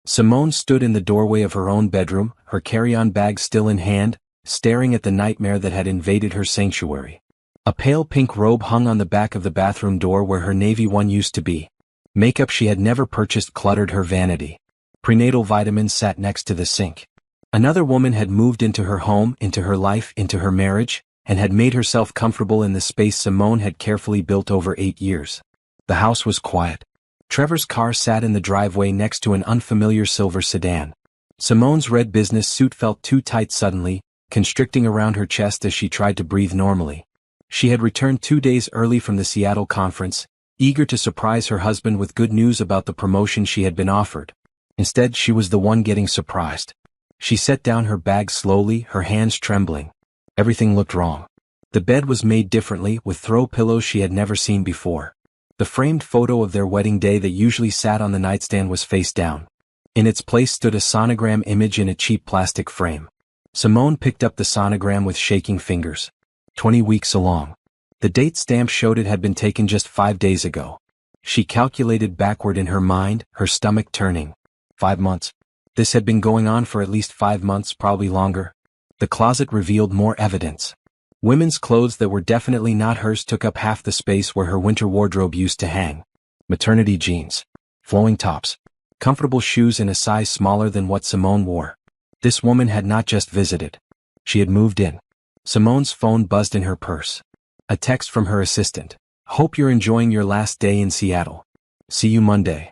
Simone stood in the doorway of her own bedroom, her carry-on bag still in hand, staring at the nightmare that had invaded her sanctuary. A pale pink robe hung on the back of the bathroom door where her navy one used to be. Makeup she had never purchased cluttered her vanity. Prenatal vitamins sat next to the sink. Another woman had moved into her home, into her life, into her marriage, and had made herself comfortable in the space Simone had carefully built over 8 years. The house was quiet. Trevor's car sat in the driveway next to an unfamiliar silver sedan. Simone's red business suit felt too tight suddenly, constricting around her chest as she tried to breathe normally. She had returned 2 days early from the Seattle conference, eager to surprise her husband with good news about the promotion she had been offered. Instead, she was the one getting surprised. She set down her bag slowly, her hands trembling. Everything looked wrong. The bed was made differently, with throw pillows she had never seen before. The framed photo of their wedding day that usually sat on the nightstand was face down. In its place stood a sonogram image in a cheap plastic frame. Simone picked up the sonogram with shaking fingers. 20 weeks along. The date stamp showed it had been taken just 5 days ago. She calculated backward in her mind, her stomach turning. 5 months. This had been going on for at least 5 months, probably longer. The closet revealed more evidence. Women's clothes that were definitely not hers took up half the space where her winter wardrobe used to hang. Maternity jeans. Flowing tops. Comfortable shoes in a size smaller than what Simone wore. This woman had not just visited. She had moved in. Simone's phone buzzed in her purse. A text from her assistant. Hope you're enjoying your last day in Seattle. See you Monday.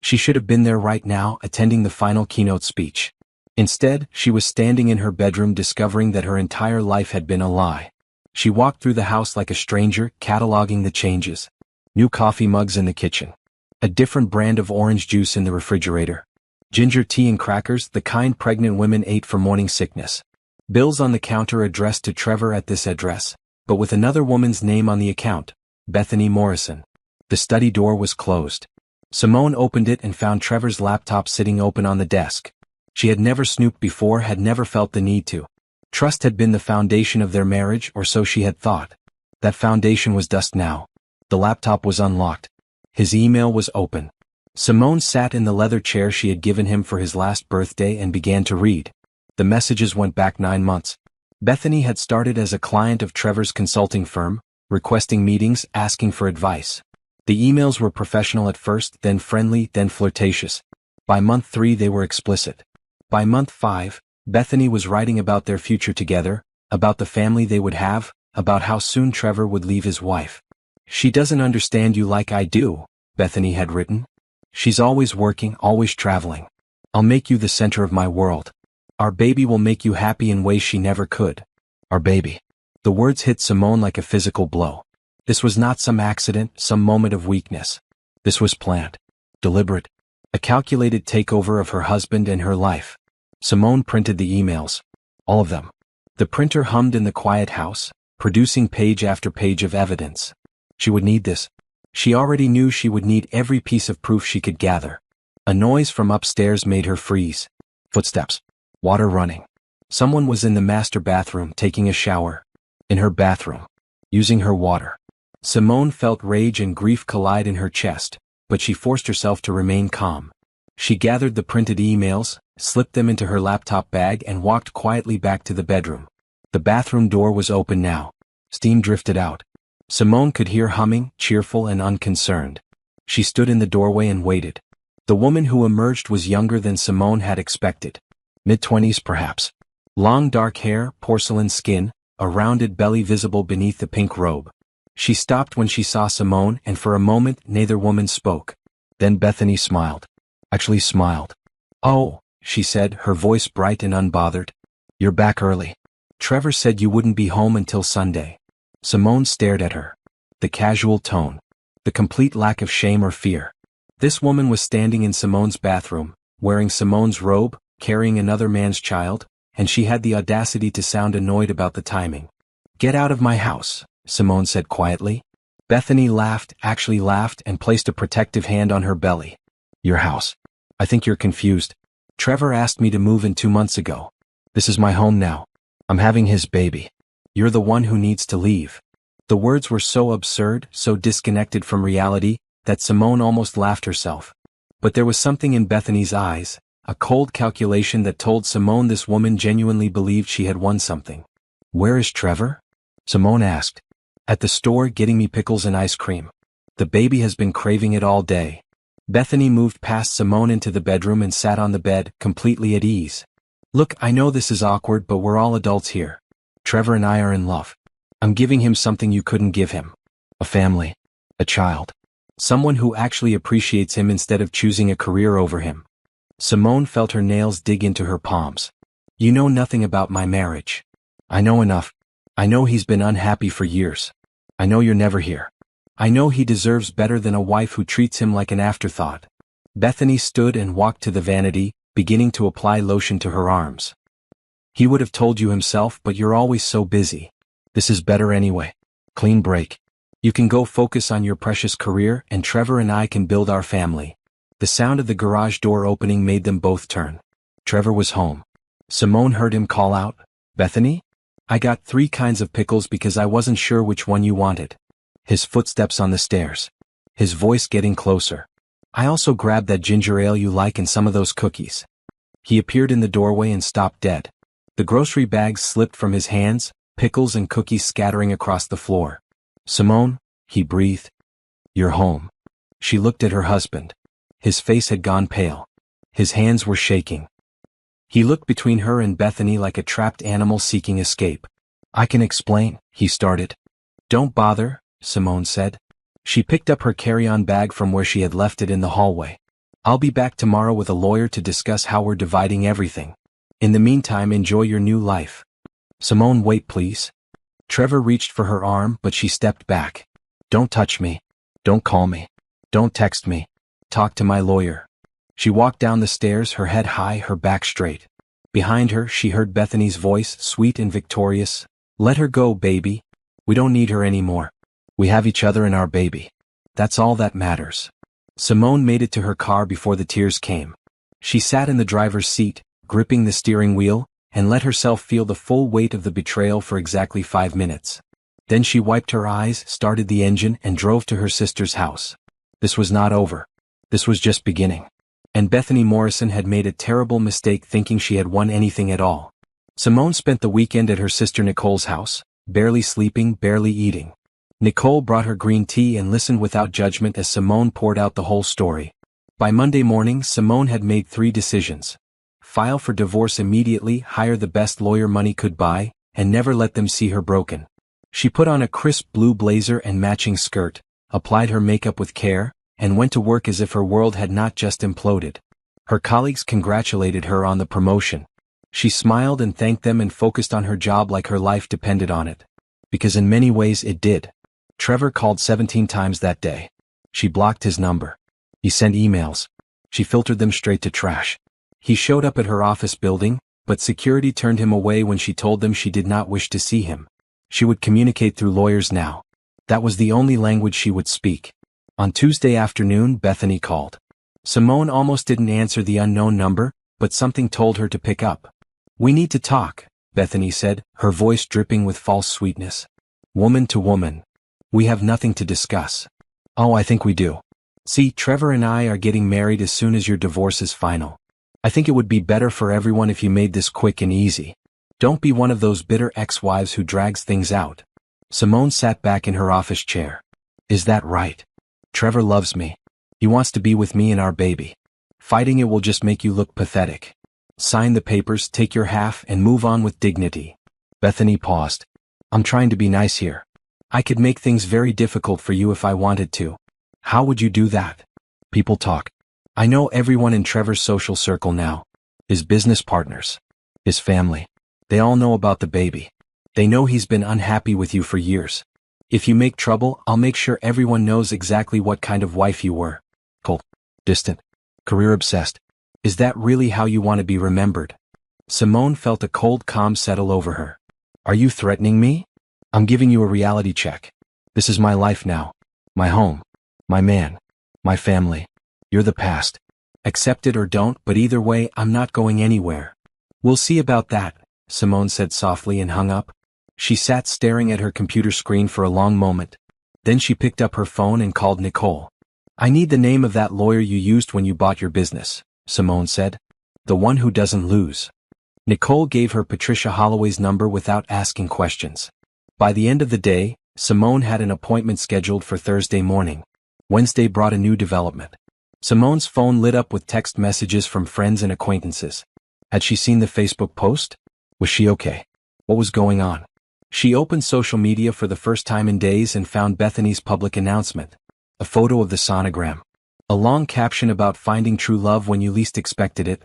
She should have been there right now, attending the final keynote speech. Instead, she was standing in her bedroom discovering that her entire life had been a lie. She walked through the house like a stranger, cataloging the changes. New coffee mugs in the kitchen. A different brand of orange juice in the refrigerator. Ginger tea and crackers, the kind pregnant women ate for morning sickness. Bills on the counter addressed to Trevor at this address, but with another woman's name on the account, Bethany Morrison. The study door was closed. Simone opened it and found Trevor's laptop sitting open on the desk. She had never snooped before, had never felt the need to. Trust had been the foundation of their marriage, or so she had thought. That foundation was dust now. The laptop was unlocked. His email was open. Simone sat in the leather chair she had given him for his last birthday and began to read. The messages went back 9 months. Bethany had started as a client of Trevor's consulting firm, requesting meetings, asking for advice. The emails were professional at first, then friendly, then flirtatious. By month 3 they were explicit. By month 5, Bethany was writing about their future together, about the family they would have, about how soon Trevor would leave his wife. She doesn't understand you like I do, Bethany had written. She's always working, always traveling. I'll make you the center of my world. Our baby will make you happy in ways she never could. Our baby. The words hit Simone like a physical blow. This was not some accident, some moment of weakness. This was planned. Deliberate. A calculated takeover of her husband and her life. Simone printed the emails. All of them. The printer hummed in the quiet house, producing page after page of evidence. She would need this. She already knew she would need every piece of proof she could gather. A noise from upstairs made her freeze. Footsteps. Water running. Someone was in the master bathroom taking a shower. In her bathroom. Using her water. Simone felt rage and grief collide in her chest, but she forced herself to remain calm. She gathered the printed emails, slipped them into her laptop bag and walked quietly back to the bedroom. The bathroom door was open now. Steam drifted out. Simone could hear humming, cheerful and unconcerned. She stood in the doorway and waited. The woman who emerged was younger than Simone had expected. Mid-20s perhaps. Long dark hair, porcelain skin, a rounded belly visible beneath the pink robe. She stopped when she saw Simone and for a moment neither woman spoke. Then Bethany smiled. Actually smiled. Oh, she said, her voice bright and unbothered. You're back early. Trevor said you wouldn't be home until Sunday. Simone stared at her. The casual tone. The complete lack of shame or fear. This woman was standing in Simone's bathroom, wearing Simone's robe, carrying another man's child, and she had the audacity to sound annoyed about the timing. Get out of my house, Simone said quietly. Bethany laughed, actually laughed, and placed a protective hand on her belly. Your house. I think you're confused. Trevor asked me to move in 2 months ago. This is my home now. I'm having his baby. You're the one who needs to leave. The words were so absurd, so disconnected from reality, that Simone almost laughed herself. But there was something in Bethany's eyes, a cold calculation that told Simone this woman genuinely believed she had won something. "Where is Trevor?" Simone asked. "At the store getting me pickles and ice cream. The baby has been craving it all day." Bethany moved past Simone into the bedroom and sat on the bed, completely at ease. "Look, I know this is awkward, but we're all adults here. Trevor and I are in love. I'm giving him something you couldn't give him. A family. A child. Someone who actually appreciates him instead of choosing a career over him." Simone felt her nails dig into her palms. "You know nothing about my marriage." "I know enough. I know he's been unhappy for years. I know you're never here. I know he deserves better than a wife who treats him like an afterthought." Bethany stood and walked to the vanity, beginning to apply lotion to her arms. "He would have told you himself, but you're always so busy. This is better anyway. Clean break. You can go focus on your precious career, and Trevor and I can build our family." The sound of the garage door opening made them both turn. Trevor was home. Simone heard him call out, "Bethany? I got 3 kinds of pickles because I wasn't sure which one you wanted." His footsteps on the stairs. His voice getting closer. "I also grabbed that ginger ale you like and some of those cookies." He appeared in the doorway and stopped dead. The grocery bags slipped from his hands, pickles and cookies scattering across the floor. "Simone," he breathed. "You're home." She looked at her husband. His face had gone pale. His hands were shaking. He looked between her and Bethany like a trapped animal seeking escape. "I can explain," he started. "Don't bother," Simone said. She picked up her carry-on bag from where she had left it in the hallway. "I'll be back tomorrow with a lawyer to discuss how we're dividing everything. In the meantime, enjoy your new life." "Simone, wait please." Trevor reached for her arm, but she stepped back. "Don't touch me. Don't call me. Don't text me. Talk to my lawyer." She walked down the stairs, her head high, her back straight. Behind her, she heard Bethany's voice, sweet and victorious. "Let her go, baby. We don't need her anymore. We have each other and our baby. That's all that matters." Simone made it to her car before the tears came. She sat in the driver's seat, gripping the steering wheel, and let herself feel the full weight of the betrayal for exactly 5 minutes. Then she wiped her eyes, started the engine, and drove to her sister's house. This was not over. This was just beginning. And Bethany Morrison had made a terrible mistake thinking she had won anything at all. Simone spent the weekend at her sister Nicole's house, barely sleeping, barely eating. Nicole brought her green tea and listened without judgment as Simone poured out the whole story. By Monday morning, Simone had made 3 decisions. File for divorce immediately, hire the best lawyer money could buy, and never let them see her broken. She put on a crisp blue blazer and matching skirt, applied her makeup with care, and went to work as if her world had not just imploded. Her colleagues congratulated her on the promotion. She smiled and thanked them and focused on her job like her life depended on it. Because in many ways it did. Trevor called 17 times that day. She blocked his number. He sent emails. She filtered them straight to trash. He showed up at her office building, but security turned him away when she told them she did not wish to see him. She would communicate through lawyers now. That was the only language she would speak. On Tuesday afternoon, Bethany called. Simone almost didn't answer the unknown number, but something told her to pick up. "We need to talk," Bethany said, her voice dripping with false sweetness. "Woman to woman. We have nothing to discuss." "Oh, I think we do. See, Trevor and I are getting married as soon as your divorce is final. I think it would be better for everyone if you made this quick and easy. Don't be one of those bitter ex-wives who drags things out." Simone sat back in her office chair. "Is that right? Trevor loves me. He wants to be with me and our baby. Fighting it will just make you look pathetic. Sign the papers, take your half, and move on with dignity." Bethany paused. "I'm trying to be nice here. I could make things very difficult for you if I wanted to." "How would you do that?" "People talk. I know everyone in Trevor's social circle now. His business partners. His family. They all know about the baby. They know he's been unhappy with you for years. If you make trouble, I'll make sure everyone knows exactly what kind of wife you were. Cold. Distant. Career-obsessed. Is that really how you want to be remembered?" Simone felt a cold calm settle over her. "Are you threatening me? I'm giving you a reality check. This is my life now. My home. My man. My family. You're the past. Accept it or don't, but either way, I'm not going anywhere." "We'll see about that," Simone said softly and hung up. She sat staring at her computer screen for a long moment. Then she picked up her phone and called Nicole. "I need the name of that lawyer you used when you bought your business," Simone said. The one who doesn't lose. Nicole gave her Patricia Holloway's number without asking questions. By the end of the day, Simone had an appointment scheduled for Thursday morning. Wednesday brought a new development. Simone's phone lit up with text messages from friends and acquaintances. Had she seen the Facebook post? Was she okay? What was going on? She opened social media for the first time in days and found Bethany's public announcement. A photo of the sonogram. A long caption about finding true love when you least expected it.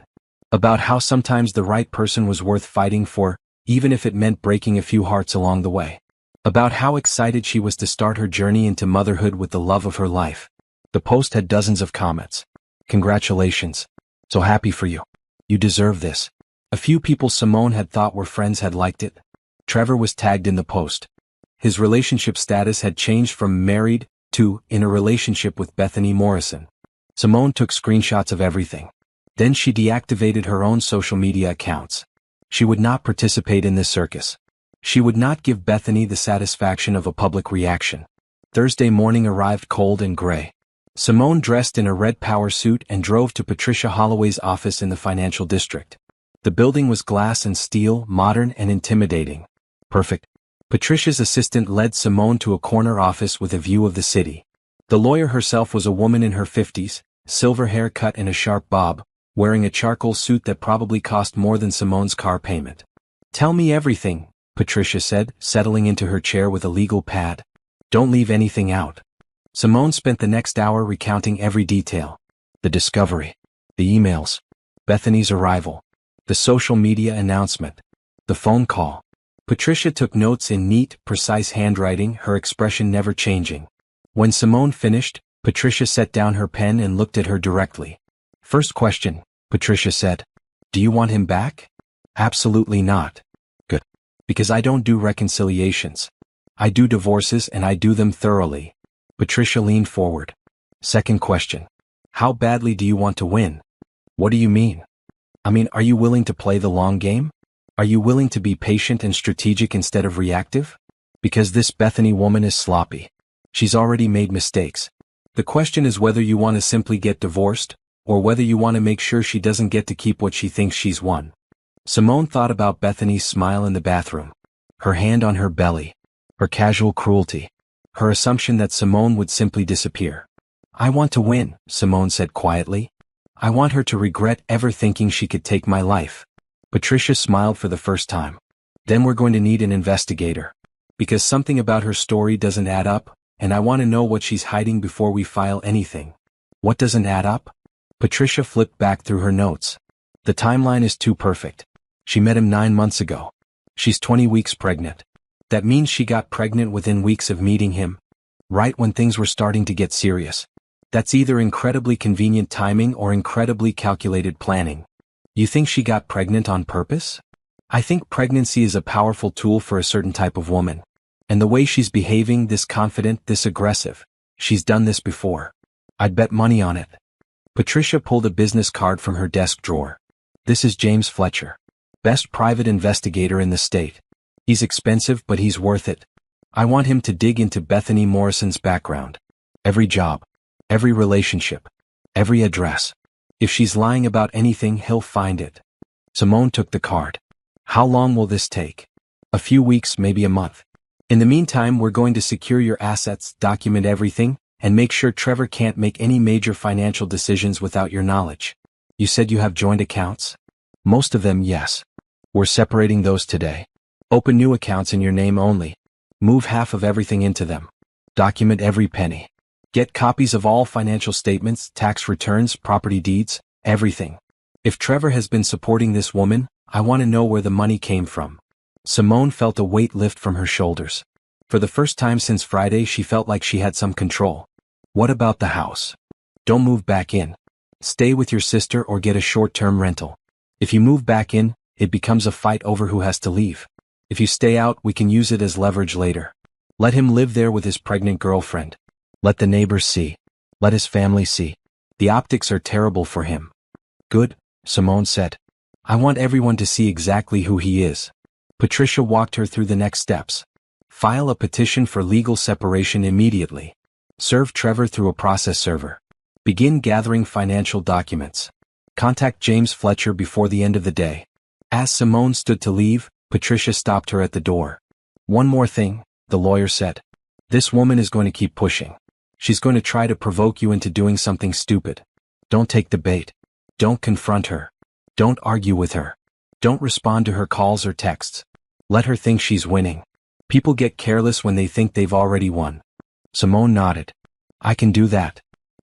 About how sometimes the right person was worth fighting for, even if it meant breaking a few hearts along the way. About how excited she was to start her journey into motherhood with the love of her life. The post had dozens of comments. Congratulations. So happy for you. You deserve this. A few people Simone had thought were friends had liked it. Trevor was tagged in the post. His relationship status had changed from married to in a relationship with Bethany Morrison. Simone took screenshots of everything. Then she deactivated her own social media accounts. She would not participate in this circus. She would not give Bethany the satisfaction of a public reaction. Thursday morning arrived cold and gray. Simone dressed in a red power suit and drove to Patricia Holloway's office in the financial district. The building was glass and steel, modern and intimidating. Perfect. Patricia's assistant led Simone to a corner office with a view of the city. The lawyer herself was a woman in her 50s, silver hair cut in a sharp bob, wearing a charcoal suit that probably cost more than Simone's car payment. Tell me everything, Patricia said, settling into her chair with a legal pad. Don't leave anything out. Simone spent the next hour recounting every detail. The discovery. The emails. Bethany's arrival. The social media announcement. The phone call. Patricia took notes in neat, precise handwriting, her expression never changing. When Simone finished, Patricia set down her pen and looked at her directly. First question, Patricia said. Do you want him back? Absolutely not. Good. Because I don't do reconciliations. I do divorces and I do them thoroughly. Patricia leaned forward. Second question. How badly do you want to win? What do you mean? Are you willing to play the long game? Are you willing to be patient and strategic instead of reactive? Because this Bethany woman is sloppy. She's already made mistakes. The question is whether you want to simply get divorced, or whether you want to make sure she doesn't get to keep what she thinks she's won. Simone thought about Bethany's smile in the bathroom. Her hand on her belly. Her casual cruelty. Her assumption that Simone would simply disappear. I want to win, Simone said quietly. I want her to regret ever thinking she could take my life. Patricia smiled for the first time. Then we're going to need an investigator. Because something about her story doesn't add up, and I want to know what she's hiding before we file anything. What doesn't add up? Patricia flipped back through her notes. The timeline is too perfect. She met him 9 months ago. She's 20 weeks pregnant. That means she got pregnant within weeks of meeting him. Right when things were starting to get serious. That's either incredibly convenient timing or incredibly calculated planning. You think she got pregnant on purpose? I think pregnancy is a powerful tool for a certain type of woman. And the way she's behaving, this confident, this aggressive. She's done this before. I'd bet money on it. Patricia pulled a business card from her desk drawer. This is James Fletcher. Best private investigator in the state. He's expensive, but he's worth it. I want him to dig into Bethany Morrison's background. Every job. Every relationship. Every address. If she's lying about anything, he'll find it. Simone took the card. How long will this take? A few weeks, maybe a month. In the meantime, we're going to secure your assets, document everything, and make sure Trevor can't make any major financial decisions without your knowledge. You said you have joint accounts? Most of them, yes. We're separating those today. Open new accounts in your name only. Move half of everything into them. Document every penny. Get copies of all financial statements, tax returns, property deeds, everything. If Trevor has been supporting this woman, I want to know where the money came from. Simone felt a weight lift from her shoulders. For the first time since Friday, she felt like she had some control. What about the house? Don't move back in. Stay with your sister or get a short-term rental. If you move back in, it becomes a fight over who has to leave. If you stay out, we can use it as leverage later. Let him live there with his pregnant girlfriend. Let the neighbors see. Let his family see. The optics are terrible for him. Good, Simone said. I want everyone to see exactly who he is. Patricia walked her through the next steps. File a petition for legal separation immediately. Serve Trevor through a process server. Begin gathering financial documents. Contact James Fletcher before the end of the day. As Simone stood to leave, Patricia stopped her at the door. One more thing, the lawyer said. This woman is going to keep pushing. She's going to try to provoke you into doing something stupid. Don't take the bait. Don't confront her. Don't argue with her. Don't respond to her calls or texts. Let her think she's winning. People get careless when they think they've already won. Simone nodded. I can do that.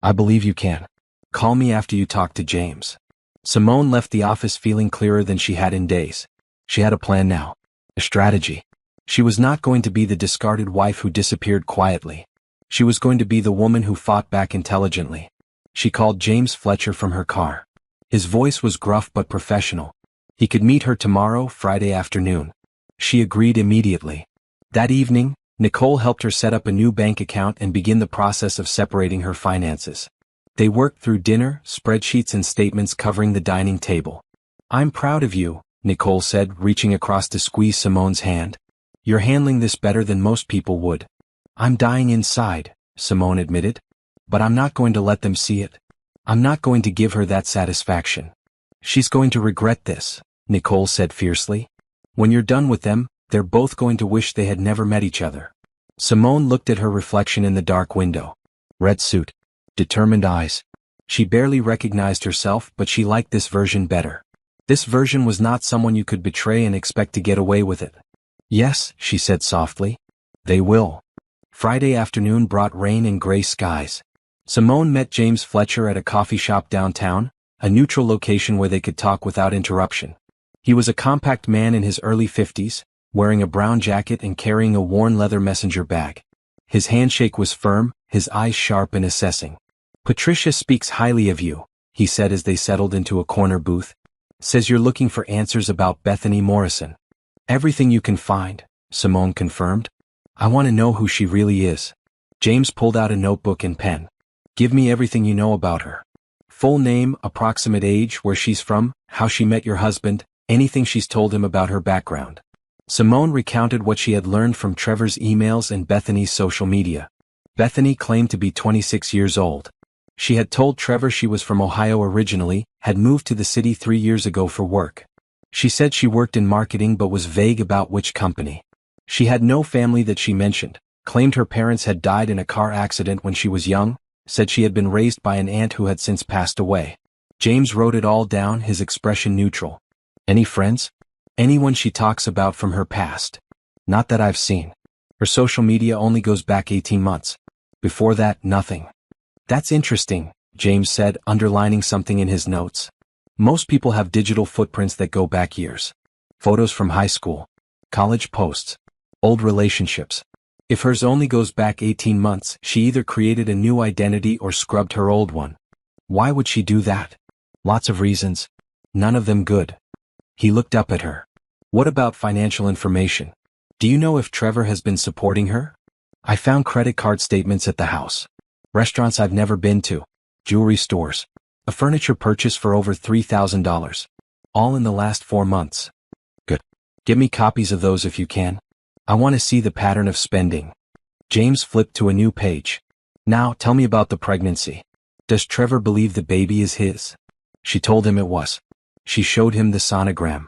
I believe you can. Call me after you talk to James. Simone left the office feeling clearer than she had in days. She had a plan now. A strategy. She was not going to be the discarded wife who disappeared quietly. She was going to be the woman who fought back intelligently. She called James Fletcher from her car. His voice was gruff but professional. He could meet her tomorrow, Friday afternoon. She agreed immediately. That evening, Nicole helped her set up a new bank account and begin the process of separating her finances. They worked through dinner, spreadsheets and statements covering the dining table. I'm proud of you, Nicole said, reaching across to squeeze Simone's hand. You're handling this better than most people would. I'm dying inside, Simone admitted. But I'm not going to let them see it. I'm not going to give her that satisfaction. She's going to regret this, Nicole said fiercely. When you're done with them, they're both going to wish they had never met each other. Simone looked at her reflection in the dark window. Red suit. Determined eyes. She barely recognized herself, but she liked this version better. This version was not someone you could betray and expect to get away with it. Yes, she said softly. They will. Friday afternoon brought rain and gray skies. Simone met James Fletcher at a coffee shop downtown, a neutral location where they could talk without interruption. He was a compact man in his early 50s, wearing a brown jacket and carrying a worn leather messenger bag. His handshake was firm, his eyes sharp and assessing. Patricia speaks highly of you, he said as they settled into a corner booth. Says you're looking for answers about Bethany Morrison. Everything you can find, Simone confirmed. I want to know who she really is. James pulled out a notebook and pen. Give me everything you know about her. Full name, approximate age, where she's from, how she met your husband, anything she's told him about her background. Simone recounted what she had learned from Trevor's emails and Bethany's social media. Bethany claimed to be 26 years old. She had told Trevor she was from Ohio originally, had moved to the city 3 years ago for work. She said she worked in marketing but was vague about which company. She had no family that she mentioned, claimed her parents had died in a car accident when she was young, said she had been raised by an aunt who had since passed away. James wrote it all down, his expression neutral. Any friends? Anyone she talks about from her past? Not that I've seen. Her social media only goes back 18 months. Before that, nothing. That's interesting, James said, underlining something in his notes. Most people have digital footprints that go back years. Photos from high school, college posts, old relationships. If hers only goes back 18 months, she either created a new identity or scrubbed her old one. Why would she do that? Lots of reasons. None of them good. He looked up at her. What about financial information? Do you know if Trevor has been supporting her? I found credit card statements at the house. Restaurants I've never been to. Jewelry stores. A furniture purchase for over $3,000. All in the last 4 months. Good. Give me copies of those if you can. I want to see the pattern of spending. James flipped to a new page. Now, tell me about the pregnancy. Does Trevor believe the baby is his? She told him it was. She showed him the sonogram.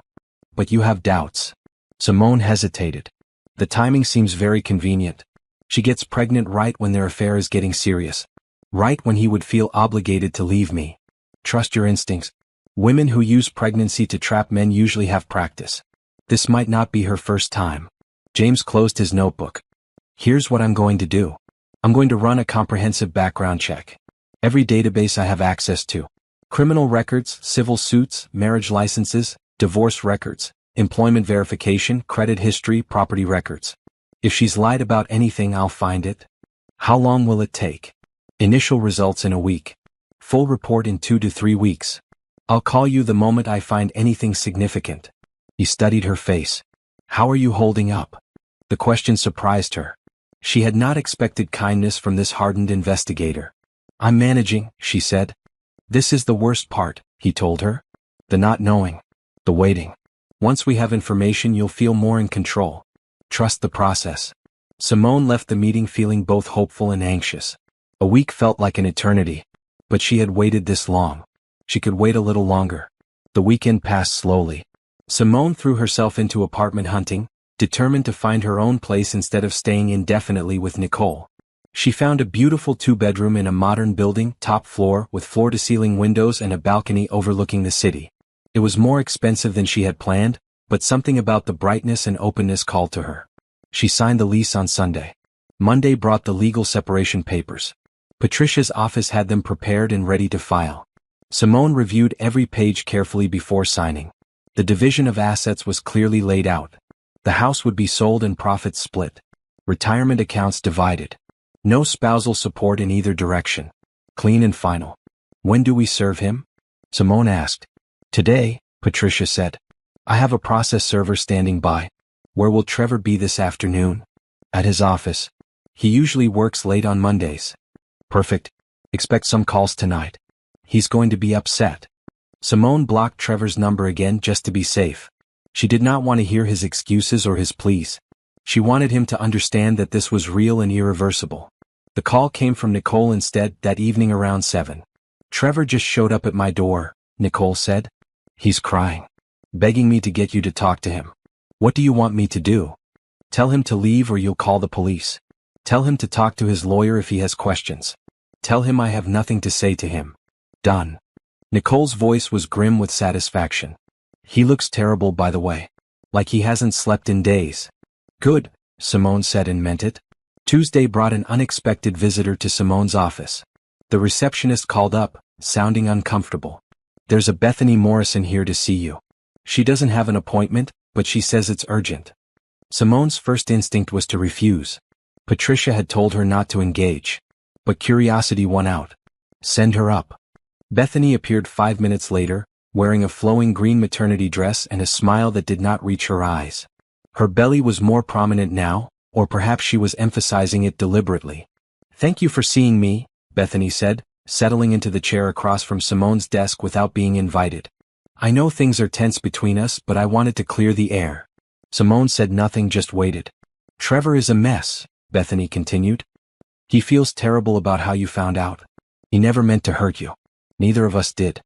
But you have doubts. Simone hesitated. The timing seems very convenient. She gets pregnant right when their affair is getting serious. Right when he would feel obligated to leave me. Trust your instincts. Women who use pregnancy to trap men usually have practice. This might not be her first time. James closed his notebook. Here's what I'm going to do. I'm going to run a comprehensive background check. Every database I have access to. Criminal records, civil suits, marriage licenses, divorce records, employment verification, credit history, property records. If she's lied about anything, I'll find it. How long will it take? Initial results in a week. Full report in 2 to 3 weeks. I'll call you the moment I find anything significant. He studied her face. How are you holding up? The question surprised her. She had not expected kindness from this hardened investigator. I'm managing, she said. This is the worst part, he told her. The not knowing. The waiting. Once we have information, you'll feel more in control. Trust the process. Simone left the meeting feeling both hopeful and anxious. A week felt like an eternity. But she had waited this long. She could wait a little longer. The weekend passed slowly. Simone threw herself into apartment hunting, determined to find her own place instead of staying indefinitely with Nicole. She found a beautiful 2-bedroom in a modern building, top floor, with floor-to-ceiling windows and a balcony overlooking the city. It was more expensive than she had planned, but something about the brightness and openness called to her. She signed the lease on Sunday. Monday brought the legal separation papers. Patricia's office had them prepared and ready to file. Simone reviewed every page carefully before signing. The division of assets was clearly laid out. The house would be sold and profits split. Retirement accounts divided. No spousal support in either direction. Clean and final. When do we serve him? Simone asked. Today, Patricia said. I have a process server standing by. Where will Trevor be this afternoon? At his office. He usually works late on Mondays. Perfect. Expect some calls tonight. He's going to be upset. Simone blocked Trevor's number again just to be safe. She did not want to hear his excuses or his pleas. She wanted him to understand that this was real and irreversible. The call came from Nicole instead that evening around 7. Trevor just showed up at my door, Nicole said. He's crying. Begging me to get you to talk to him. What do you want me to do? Tell him to leave or you'll call the police. Tell him to talk to his lawyer if he has questions. Tell him I have nothing to say to him. Done. Nicole's voice was grim with satisfaction. He looks terrible, by the way. Like he hasn't slept in days. Good, Simone said and meant it. Tuesday brought an unexpected visitor to Simone's office. The receptionist called up, sounding uncomfortable. There's a Bethany Morrison here to see you. She doesn't have an appointment, but she says it's urgent. Simone's first instinct was to refuse. Patricia had told her not to engage. But curiosity won out. Send her up. Bethany appeared 5 minutes later, wearing a flowing green maternity dress and a smile that did not reach her eyes. Her belly was more prominent now, or perhaps she was emphasizing it deliberately. Thank you for seeing me, Bethany said, settling into the chair across from Simone's desk without being invited. I know things are tense between us, but I wanted to clear the air. Simone said nothing, just waited. Trevor is a mess, Bethany continued. He feels terrible about how you found out. He never meant to hurt you. Neither of us did.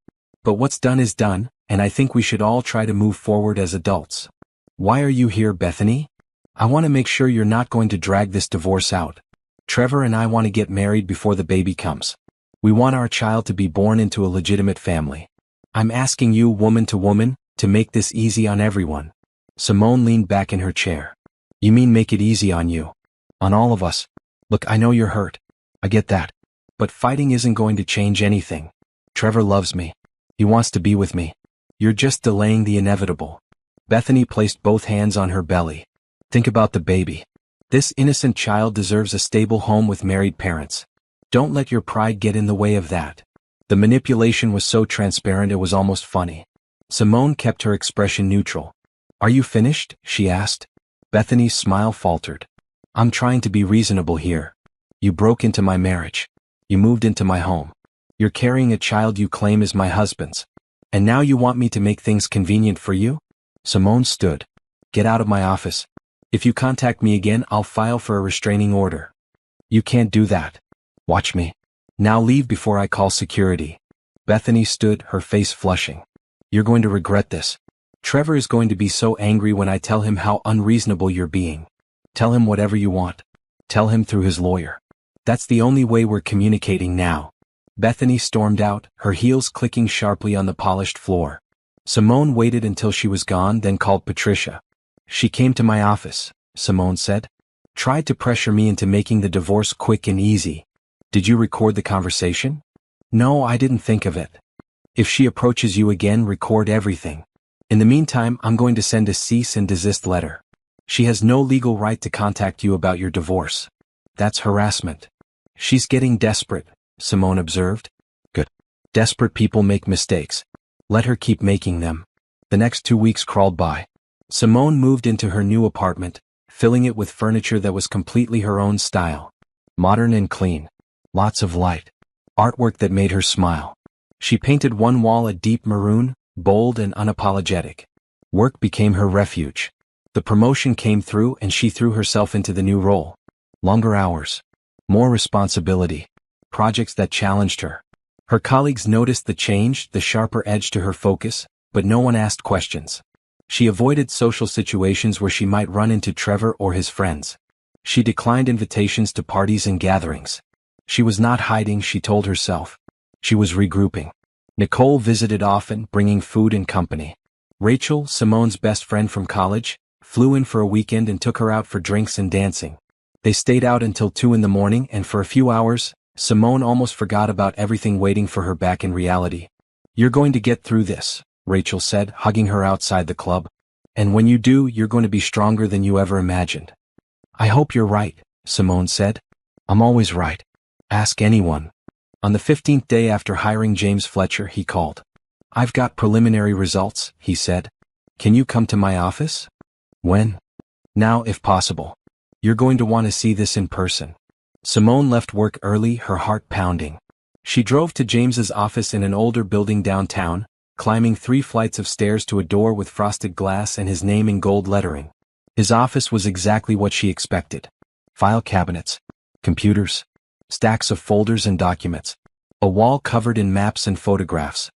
But what's done is done, and I think we should all try to move forward as adults. Why are you here, Bethany? I want to make sure you're not going to drag this divorce out. Trevor and I want to get married before the baby comes. We want our child to be born into a legitimate family. I'm asking you, woman to woman, to make this easy on everyone. Simone leaned back in her chair. You mean make it easy on you? On all of us? Look, I know you're hurt. I get that. But fighting isn't going to change anything. Trevor loves me. He wants to be with me. You're just delaying the inevitable. Bethany placed both hands on her belly. Think about the baby. This innocent child deserves a stable home with married parents. Don't let your pride get in the way of that. The manipulation was so transparent it was almost funny. Simone kept her expression neutral. Are you finished? She asked. Bethany's smile faltered. I'm trying to be reasonable here. You broke into my marriage. You moved into my home. You're carrying a child you claim is my husband's. And now you want me to make things convenient for you? Simone stood. Get out of my office. If you contact me again, I'll file for a restraining order. You can't do that. Watch me. Now leave before I call security. Bethany stood, her face flushing. You're going to regret this. Trevor is going to be so angry when I tell him how unreasonable you're being. Tell him whatever you want. Tell him through his lawyer. That's the only way we're communicating now. Bethany stormed out, her heels clicking sharply on the polished floor. Simone waited until she was gone, then called Patricia. She came to my office, Simone said. Tried to pressure me into making the divorce quick and easy. Did you record the conversation? No, I didn't think of it. If she approaches you again, record everything. In the meantime, I'm going to send a cease and desist letter. She has no legal right to contact you about your divorce. That's harassment. She's getting desperate, Simone observed. Good. Desperate people make mistakes. Let her keep making them. The next 2 weeks crawled by. Simone moved into her new apartment, filling it with furniture that was completely her own style. Modern and clean. Lots of light. Artwork that made her smile. She painted one wall a deep maroon, bold and unapologetic. Work became her refuge. The promotion came through and she threw herself into the new role. Longer hours. More responsibility. Projects that challenged her. Her colleagues noticed the change, the sharper edge to her focus, but no one asked questions. She avoided social situations where she might run into Trevor or his friends. She declined invitations to parties and gatherings. She was not hiding, she told herself. She was regrouping. Nicole visited often, bringing food and company. Rachel, Simone's best friend from college, flew in for a weekend and took her out for drinks and dancing. They stayed out until 2 in the morning, and for a few hours, Simone almost forgot about everything waiting for her back in reality. "You're going to get through this," Rachel said, hugging her outside the club. "And when you do, you're going to be stronger than you ever imagined." "I hope you're right," Simone said. "I'm always right. Ask anyone." On the 15th day after hiring James Fletcher, he called. "I've got preliminary results," he said. "Can you come to my office?" "When?" "Now, if possible. You're going to want to see this in person." Simone left work early, her heart pounding. She drove to James's office in an older building downtown, climbing 3 flights of stairs to a door with frosted glass and his name in gold lettering. His office was exactly what she expected. File cabinets, computers, stacks of folders and documents, a wall covered in maps and photographs.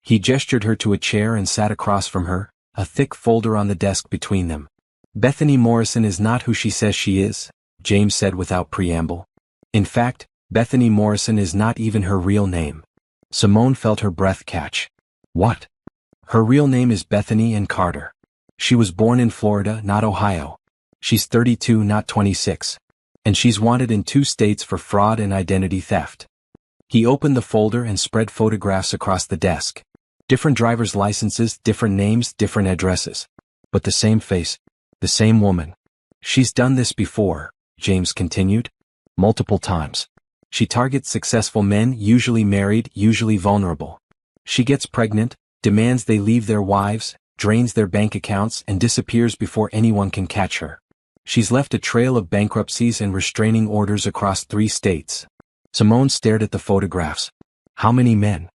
He gestured her to a chair and sat across from her, a thick folder on the desk between them. "Bethany Morrison is not who she says she is," James said without preamble. "In fact, Bethany Morrison is not even her real name." Simone felt her breath catch. "What?" "Her real name is Bethany Ann Carter. She was born in Florida, not Ohio. She's 32, not 26. And she's wanted in 2 states for fraud and identity theft." He opened the folder and spread photographs across the desk. Different driver's licenses, different names, different addresses. But the same face, the same woman. "She's done this before," James continued. "Multiple times. She targets successful men, usually married, usually vulnerable. She gets pregnant, demands they leave their wives, drains their bank accounts, and disappears before anyone can catch her. She's left a trail of bankruptcies and restraining orders across 3 states." Simone stared at the photographs. "How many men?"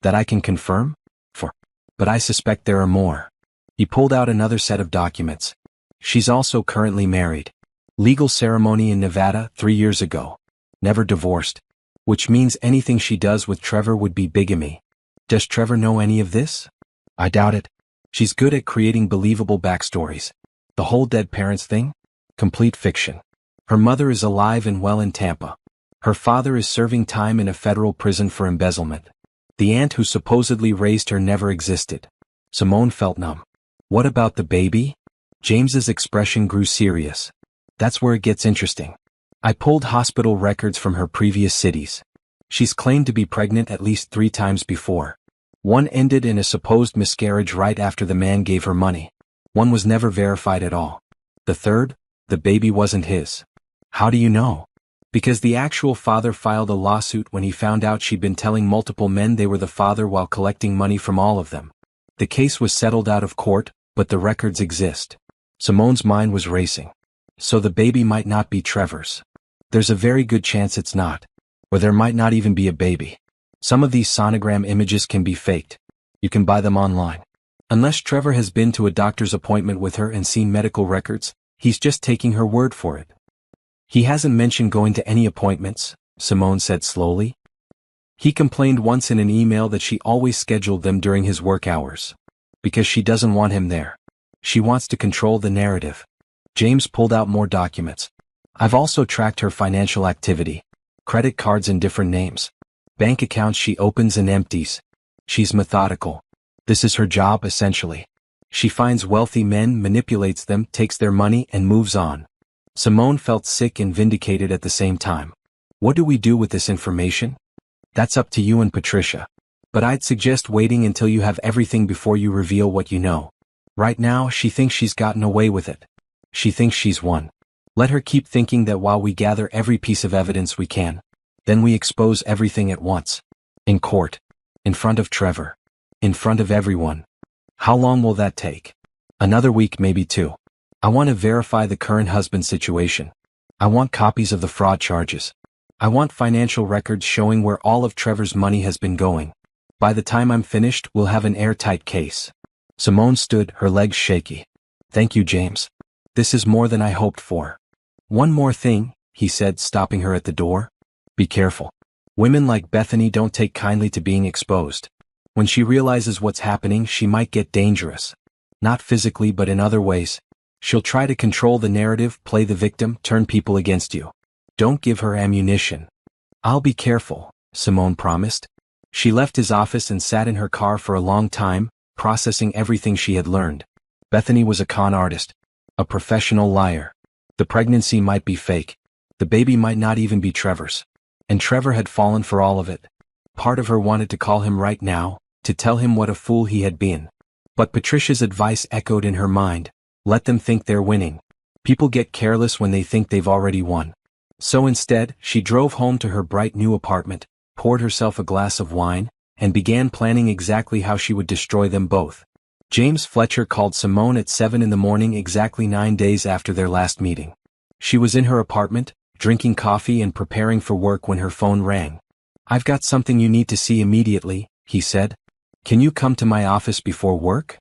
"That I can confirm? 4. But I suspect there are more." He pulled out another set of documents. "She's also currently married. Legal ceremony in Nevada 3 years ago. Never divorced. Which means anything she does with Trevor would be bigamy. Does Trevor know any of this?" "I doubt it. She's good at creating believable backstories. The whole dead parents thing? Complete fiction. Her mother is alive and well in Tampa. Her father is serving time in a federal prison for embezzlement. The aunt who supposedly raised her never existed." Simone felt numb. "What about the baby?" James's expression grew serious. "That's where it gets interesting. I pulled hospital records from her previous cities. She's claimed to be pregnant at least 3 times before. One ended in a supposed miscarriage right after the man gave her money. One was never verified at all. The third, the baby wasn't his." "How do you know?" "Because the actual father filed a lawsuit when he found out she'd been telling multiple men they were the father while collecting money from all of them. The case was settled out of court, but the records exist." Simone's mind was racing. "So the baby might not be Trevor's." "There's a very good chance it's not. Or there might not even be a baby. Some of these sonogram images can be faked. You can buy them online. Unless Trevor has been to a doctor's appointment with her and seen medical records, he's just taking her word for it." "He hasn't mentioned going to any appointments," Simone said slowly. "He complained once in an email that she always scheduled them during his work hours. Because she doesn't want him there. She wants to control the narrative." James pulled out more documents. "I've also tracked her financial activity. Credit cards in different names. Bank accounts she opens and empties. She's methodical. This is her job, essentially. She finds wealthy men, manipulates them, takes their money, and moves on." Simone felt sick and vindicated at the same time. "What do we do with this information?" "That's up to you and Patricia. But I'd suggest waiting until you have everything before you reveal what you know. Right now, she thinks she's gotten away with it. She thinks she's won. Let her keep thinking that while we gather every piece of evidence we can. Then we expose everything at once. In court. In front of Trevor. In front of everyone. How long will that take?" "Another week, maybe 2. I want to verify the current husband situation. I want copies of the fraud charges. I want financial records showing where all of Trevor's money has been going. By the time I'm finished, we'll have an airtight case." Simone stood, her legs shaky. "Thank you, James. This is more than I hoped for." "One more thing," he said, stopping her at the door. "Be careful." Women like Bethany don't take kindly to being exposed. When she realizes what's happening, she might get dangerous. Not physically but in other ways. She'll try to control the narrative, play the victim, turn people against you. Don't give her ammunition. I'll be careful, Simone promised. She left his office and sat in her car for a long time, processing everything she had learned. Bethany was a con artist. A professional liar. The pregnancy might be fake. The baby might not even be Trevor's. And Trevor had fallen for all of it. Part of her wanted to call him right now, to tell him what a fool he had been. But Patricia's advice echoed in her mind. Let them think they're winning. People get careless when they think they've already won. So instead, she drove home to her bright new apartment, poured herself a glass of wine, and began planning exactly how she would destroy them both. James Fletcher called Simone at 7 in the morning, exactly 9 days after their last meeting. She was in her apartment, drinking coffee and preparing for work when her phone rang. "I've got something you need to see immediately," he said. "Can you come to my office before work?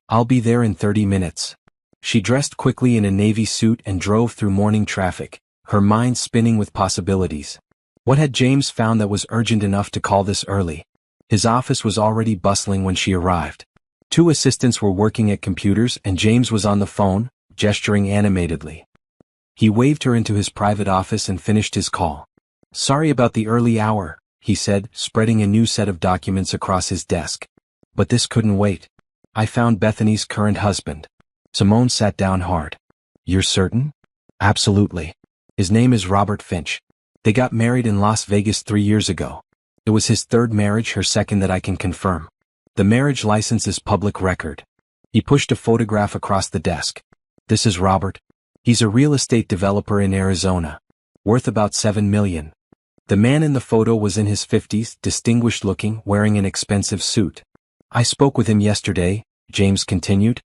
I'll be there in 30 minutes. She dressed quickly in a navy suit and drove through morning traffic, her mind spinning with possibilities. What had James found that was urgent enough to call this early? His office was already bustling when she arrived. 2 assistants were working at computers and James was on the phone, gesturing animatedly. He waved her into his private office and finished his call. "Sorry about the early hour," he said, spreading a new set of documents across his desk. "But this couldn't wait. I found Bethany's current husband." Simone sat down hard. "You're certain?" "Absolutely. His name is Robert Finch. They got married in Las Vegas 3 years ago. It was his 3rd marriage, her 2nd that I can confirm. The marriage license is public record." He pushed a photograph across the desk. "This is Robert. He's a real estate developer in Arizona. Worth about $7 million. The man in the photo was in his 50s, distinguished looking, wearing an expensive suit. I spoke with him yesterday," James continued.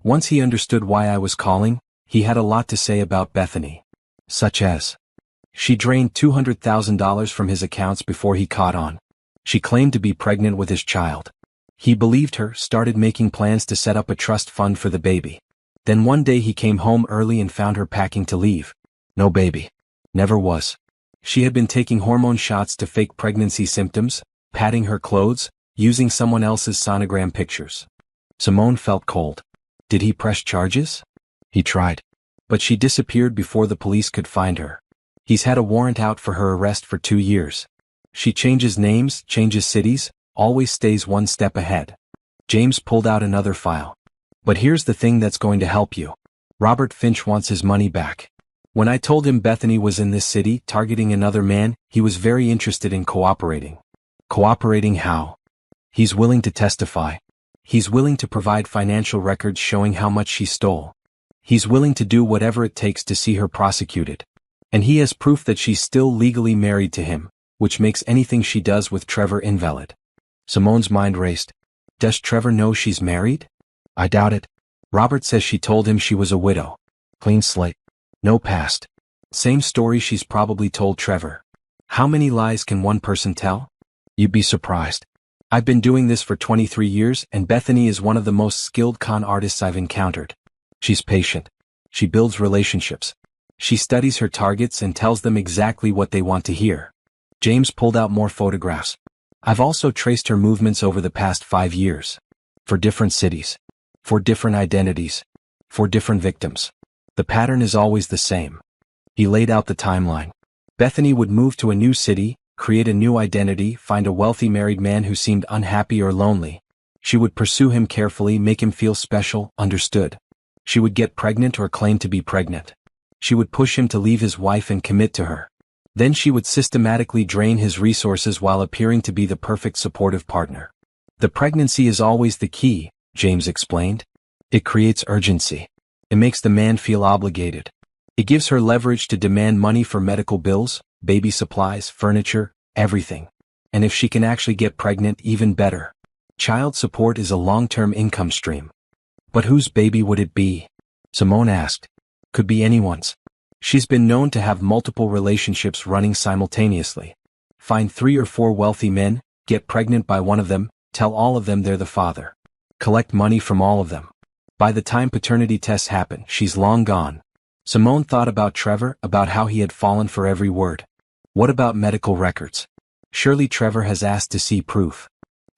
"Once he understood why I was calling, he had a lot to say about Bethany. Such as, she drained $200,000 from his accounts before he caught on. She claimed to be pregnant with his child. He believed her, started making plans to set up a trust fund for the baby. Then one day he came home early and found her packing to leave. No baby. Never was. She had been taking hormone shots to fake pregnancy symptoms, padding her clothes, using someone else's sonogram pictures." Simone felt cold. Did he press charges? He tried. But she disappeared before the police could find her. He's had a warrant out for her arrest for 2 years. She changes names, changes cities, always stays one step ahead. James pulled out another file. "But here's the thing that's going to help you. Robert Finch wants his money back. When I told him Bethany was in this city targeting another man, he was very interested in cooperating." "Cooperating how?" "He's willing to testify. He's willing to provide financial records showing how much she stole. He's willing to do whatever it takes to see her prosecuted. And he has proof that she's still legally married to him, which makes anything she does with Trevor invalid." Simone's mind raced. "Does Trevor know she's married?" "I doubt it. Robert says she told him she was a widow. Clean slate. No past. Same story she's probably told Trevor. How many lies can one person tell? You'd be surprised. I've been doing this for 23 years and Bethany is one of the most skilled con artists I've encountered. She's patient. She builds relationships. She studies her targets and tells them exactly what they want to hear." James pulled out more photographs. "I've also traced her movements over the past 5 years. For different cities. For different identities. For different victims. The pattern is always the same." He laid out the timeline. Bethany would move to a new city, create a new identity, find a wealthy married man who seemed unhappy or lonely. She would pursue him carefully, make him feel special, understood. She would get pregnant or claim to be pregnant. She would push him to leave his wife and commit to her. Then she would systematically drain his resources while appearing to be the perfect supportive partner. "The pregnancy is always the key," James explained. "It creates urgency. It makes the man feel obligated. It gives her leverage to demand money for medical bills, baby supplies, furniture, everything. And if she can actually get pregnant, even better. Child support is a long-term income stream." "But whose baby would it be?" Simone asked. "Could be anyone's. She's been known to have multiple relationships running simultaneously. Find 3 or 4 wealthy men, get pregnant by one of them, tell all of them they're the father. Collect money from all of them. By the time paternity tests happen, she's long gone." Simone thought about Trevor, about how he had fallen for every word. What about medical records? Surely Trevor has asked to see proof.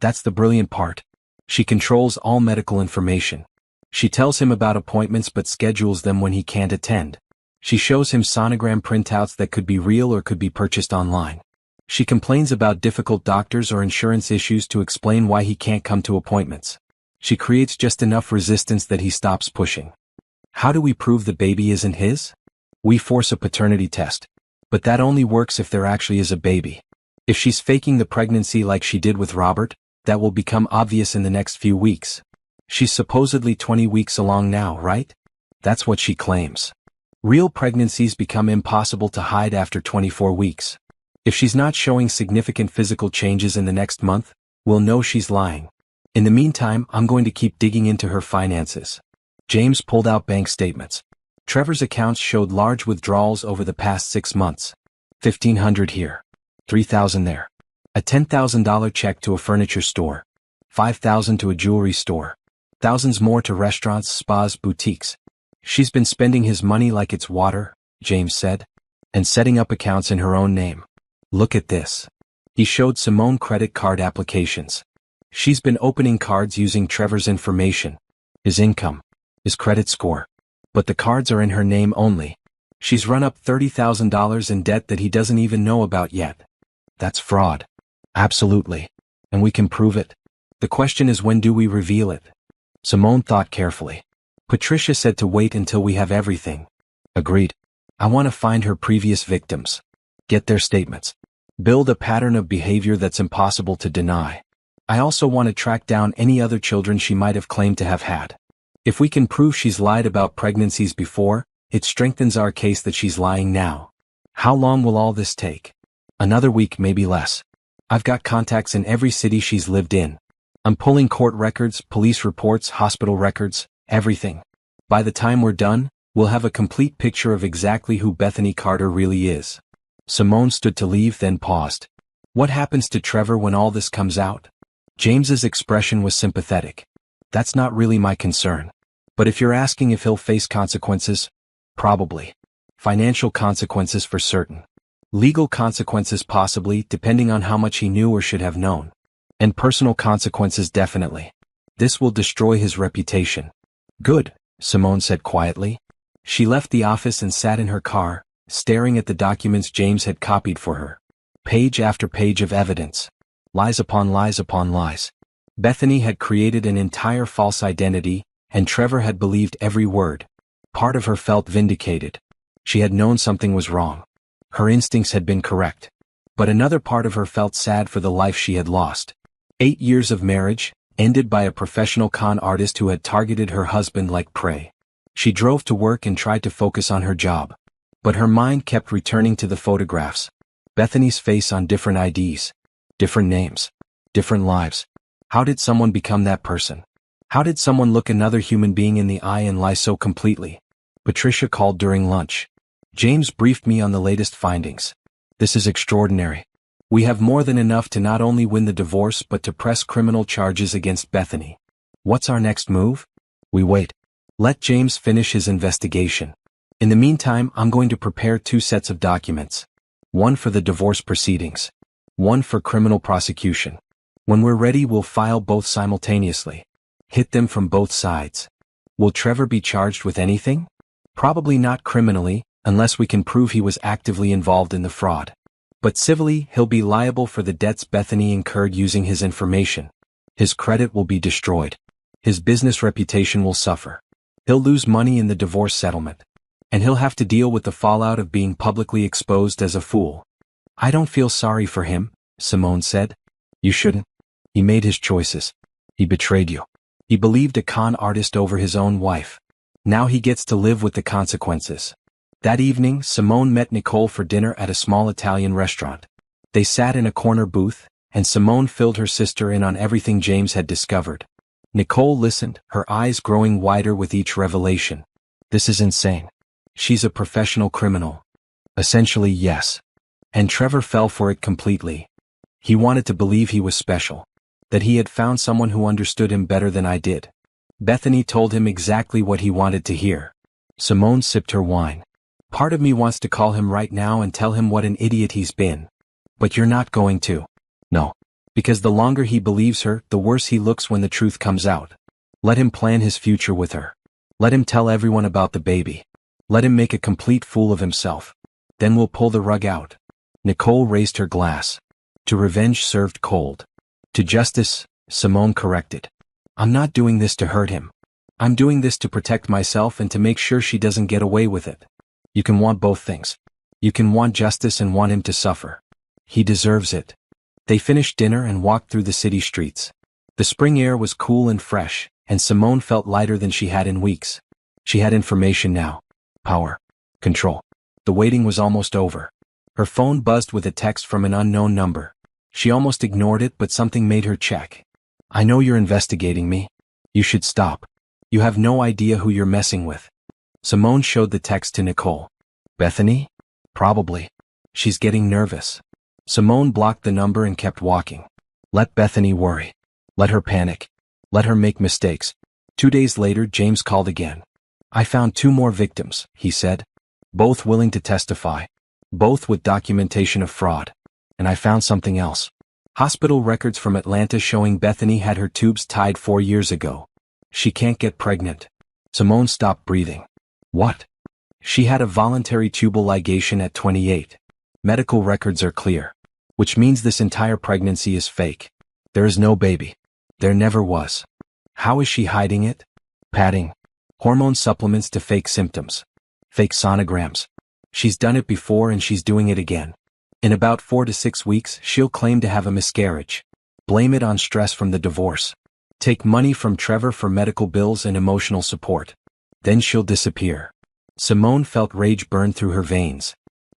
That's the brilliant part. She controls all medical information. She tells him about appointments but schedules them when he can't attend. She shows him sonogram printouts that could be real or could be purchased online. She complains about difficult doctors or insurance issues to explain why he can't come to appointments. She creates just enough resistance that he stops pushing. How do we prove the baby isn't his? We force a paternity test. But that only works if there actually is a baby. If she's faking the pregnancy like she did with Robert, that will become obvious in the next few weeks. She's supposedly 20 weeks along now, right? That's what she claims. Real pregnancies become impossible to hide after 24 weeks. If she's not showing significant physical changes in the next month, we'll know she's lying. In the meantime, I'm going to keep digging into her finances. James pulled out bank statements. Trevor's accounts showed large withdrawals over the past 6 months. $1,500 here. $3,000 there. A $10,000 check to a furniture store. $5,000 to a jewelry store. Thousands more to restaurants, spas, boutiques. She's been spending his money like it's water, James said, and setting up accounts in her own name. Look at this. He showed Simone credit card applications. She's been opening cards using Trevor's information, his income, his credit score. But the cards are in her name only. She's run up $30,000 in debt that he doesn't even know about yet. That's fraud. Absolutely. And we can prove it. The question is, when do we reveal it? Simone thought carefully. Patricia said to wait until we have everything. Agreed. I want to find her previous victims. Get their statements. Build a pattern of behavior that's impossible to deny. I also want to track down any other children she might have claimed to have had. If we can prove she's lied about pregnancies before, it strengthens our case that she's lying now. How long will all this take? Another week, maybe less. I've got contacts in every city she's lived in. I'm pulling court records, police reports, hospital records, everything. By the time we're done, we'll have a complete picture of exactly who Bethany Carter really is. Simone stood to leave, then paused. What happens to Trevor when all this comes out? James's expression was sympathetic. That's not really my concern. But if you're asking if he'll face consequences, probably. Financial consequences for certain. Legal consequences possibly, depending on how much he knew or should have known. And personal consequences definitely. This will destroy his reputation. Good, Simone said quietly. She left the office and sat in her car, staring at the documents James had copied for her. Page after page of evidence. Lies upon lies upon lies. Bethany had created an entire false identity, and Trevor had believed every word. Part of her felt vindicated. She had known something was wrong. Her instincts had been correct. But another part of her felt sad for the life she had lost. 8 years of marriage, ended by a professional con artist who had targeted her husband like prey. She drove to work and tried to focus on her job. But her mind kept returning to the photographs. Bethany's face on different IDs. Different names. Different lives. How did someone become that person? How did someone look another human being in the eye and lie so completely? Patricia called during lunch. James briefed me on the latest findings. This is extraordinary. We have more than enough to not only win the divorce but to press criminal charges against Bethany. What's our next move? We wait. Let James finish his investigation. In the meantime, I'm going to prepare 2 sets of documents. One for the divorce proceedings. One for criminal prosecution. When we're ready, we'll file both simultaneously. Hit them from both sides. Will Trevor be charged with anything? Probably not criminally, unless we can prove he was actively involved in the fraud. But civilly, he'll be liable for the debts Bethany incurred using his information. His credit will be destroyed. His business reputation will suffer. He'll lose money in the divorce settlement. And he'll have to deal with the fallout of being publicly exposed as a fool. I don't feel sorry for him, Simone said. You shouldn't. He made his choices. He betrayed you. He believed a con artist over his own wife. Now he gets to live with the consequences. That evening, Simone met Nicole for dinner at a small Italian restaurant. They sat in a corner booth, and Simone filled her sister in on everything James had discovered. Nicole listened, her eyes growing wider with each revelation. This is insane. She's a professional criminal. Essentially, yes. And Trevor fell for it completely. He wanted to believe he was special. That he had found someone who understood him better than I did. Bethany told him exactly what he wanted to hear. Simone sipped her wine. Part of me wants to call him right now and tell him what an idiot he's been. But you're not going to. No. Because the longer he believes her, the worse he looks when the truth comes out. Let him plan his future with her. Let him tell everyone about the baby. Let him make a complete fool of himself. Then we'll pull the rug out. Nicole raised her glass. To revenge served cold. To justice, Simone corrected. I'm not doing this to hurt him. I'm doing this to protect myself and to make sure she doesn't get away with it. You can want both things. You can want justice and want him to suffer. He deserves it. They finished dinner and walked through the city streets. The spring air was cool and fresh, and Simone felt lighter than she had in weeks. She had information now. Power. Control. The waiting was almost over. Her phone buzzed with a text from an unknown number. She almost ignored it, but something made her check. I know you're investigating me. You should stop. You have no idea who you're messing with. Simone showed the text to Nicole. Bethany? Probably. She's getting nervous. Simone blocked the number and kept walking. Let Bethany worry. Let her panic. Let her make mistakes. 2 days later, James called again. I found 2 more victims, he said. Both willing to testify. Both with documentation of fraud. And I found something else. Hospital records from Atlanta showing Bethany had her tubes tied 4 years ago. She can't get pregnant. Simone stopped breathing. What? She had a voluntary tubal ligation at 28. Medical records are clear. Which means this entire pregnancy is fake. There is no baby. There never was. How is she hiding it? Padding. Hormone supplements to fake symptoms. Fake sonograms. She's done it before and she's doing it again. In about 4 to 6 weeks, she'll claim to have a miscarriage. Blame it on stress from the divorce. Take money from Trevor for medical bills and emotional support. Then she'll disappear. Simone felt rage burn through her veins.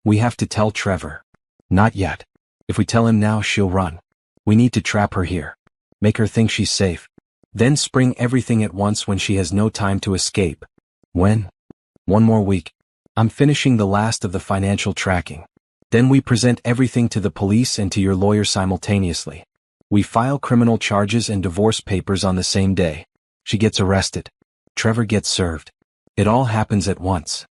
We have to tell Trevor. Not yet. If we tell him now, she'll run. We need to trap her here. Make her think she's safe. Then spring everything at once when she has no time to escape. When? 1 more week. I'm finishing the last of the financial tracking. Then we present everything to the police and to your lawyer simultaneously. We file criminal charges and divorce papers on the same day. She gets arrested. Trevor gets served. It all happens at once.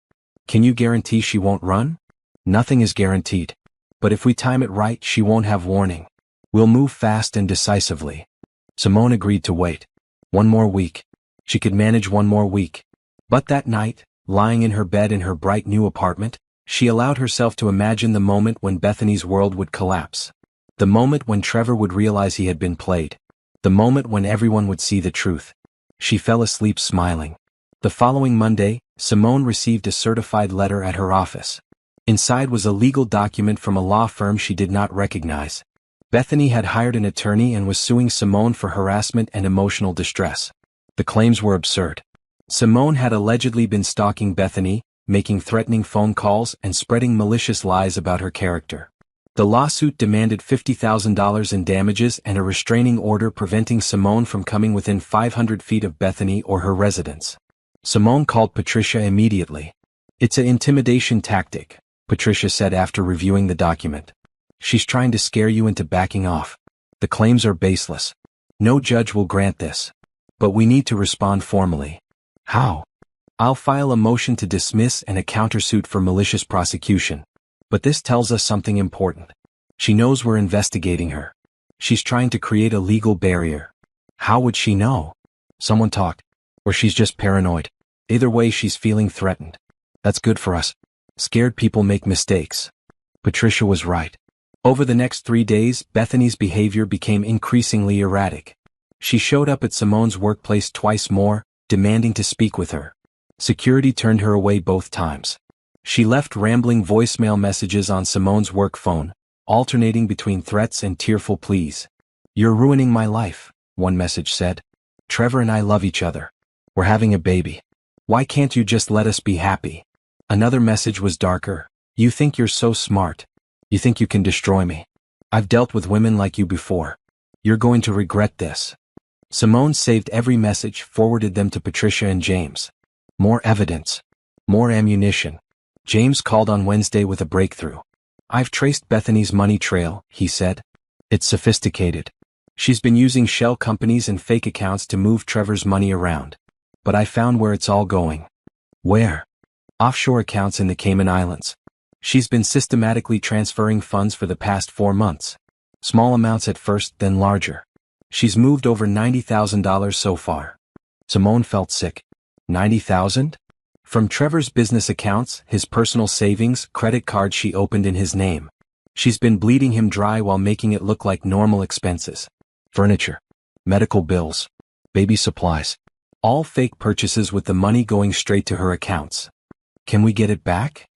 Can you guarantee she won't run? Nothing is guaranteed. But if we time it right, she won't have warning. We'll move fast and decisively. Simone agreed to wait. 1 more week. She could manage 1 more week. But that night, lying in her bed in her bright new apartment, she allowed herself to imagine the moment when Bethany's world would collapse. The moment when Trevor would realize he had been played. The moment when everyone would see the truth. She fell asleep smiling. The following Monday, Simone received a certified letter at her office. Inside was a legal document from a law firm she did not recognize. Bethany had hired an attorney and was suing Simone for harassment and emotional distress. The claims were absurd. Simone had allegedly been stalking Bethany, making threatening phone calls and spreading malicious lies about her character. The lawsuit demanded $50,000 in damages and a restraining order preventing Simone from coming within 500 feet of Bethany or her residence. Simone called Patricia immediately. It's an intimidation tactic, Patricia said after reviewing the document. She's trying to scare you into backing off. The claims are baseless. No judge will grant this. But we need to respond formally. How? I'll file a motion to dismiss and a countersuit for malicious prosecution. But this tells us something important. She knows we're investigating her. She's trying to create a legal barrier. How would she know? Someone talked. Or she's just paranoid. Either way, she's feeling threatened. That's good for us. Scared people make mistakes. Patricia was right. Over the next 3 days, Bethany's behavior became increasingly erratic. She showed up at Simone's workplace twice more, demanding to speak with her. Security turned her away both times. She left rambling voicemail messages on Simone's work phone, alternating between threats and tearful pleas. You're ruining my life, one message said. Trevor and I love each other. We're having a baby. Why can't you just let us be happy? Another message was darker. You think you're so smart. You think you can destroy me. I've dealt with women like you before. You're going to regret this. Simone saved every message, forwarded them to Patricia and James. More evidence. More ammunition. James called on Wednesday with a breakthrough. I've traced Bethany's money trail, he said. It's sophisticated. She's been using shell companies and fake accounts to move Trevor's money around. But I found where it's all going. Where? Offshore accounts in the Cayman Islands. She's been systematically transferring funds for the past 4 months. Small amounts at first, then larger. She's moved over $90,000 so far. Simone felt sick. $90,000? From Trevor's business accounts, his personal savings, credit cards she opened in his name. She's been bleeding him dry while making it look like normal expenses. Furniture. Medical bills. Baby supplies. All fake purchases with the money going straight to her accounts. Can we get it back?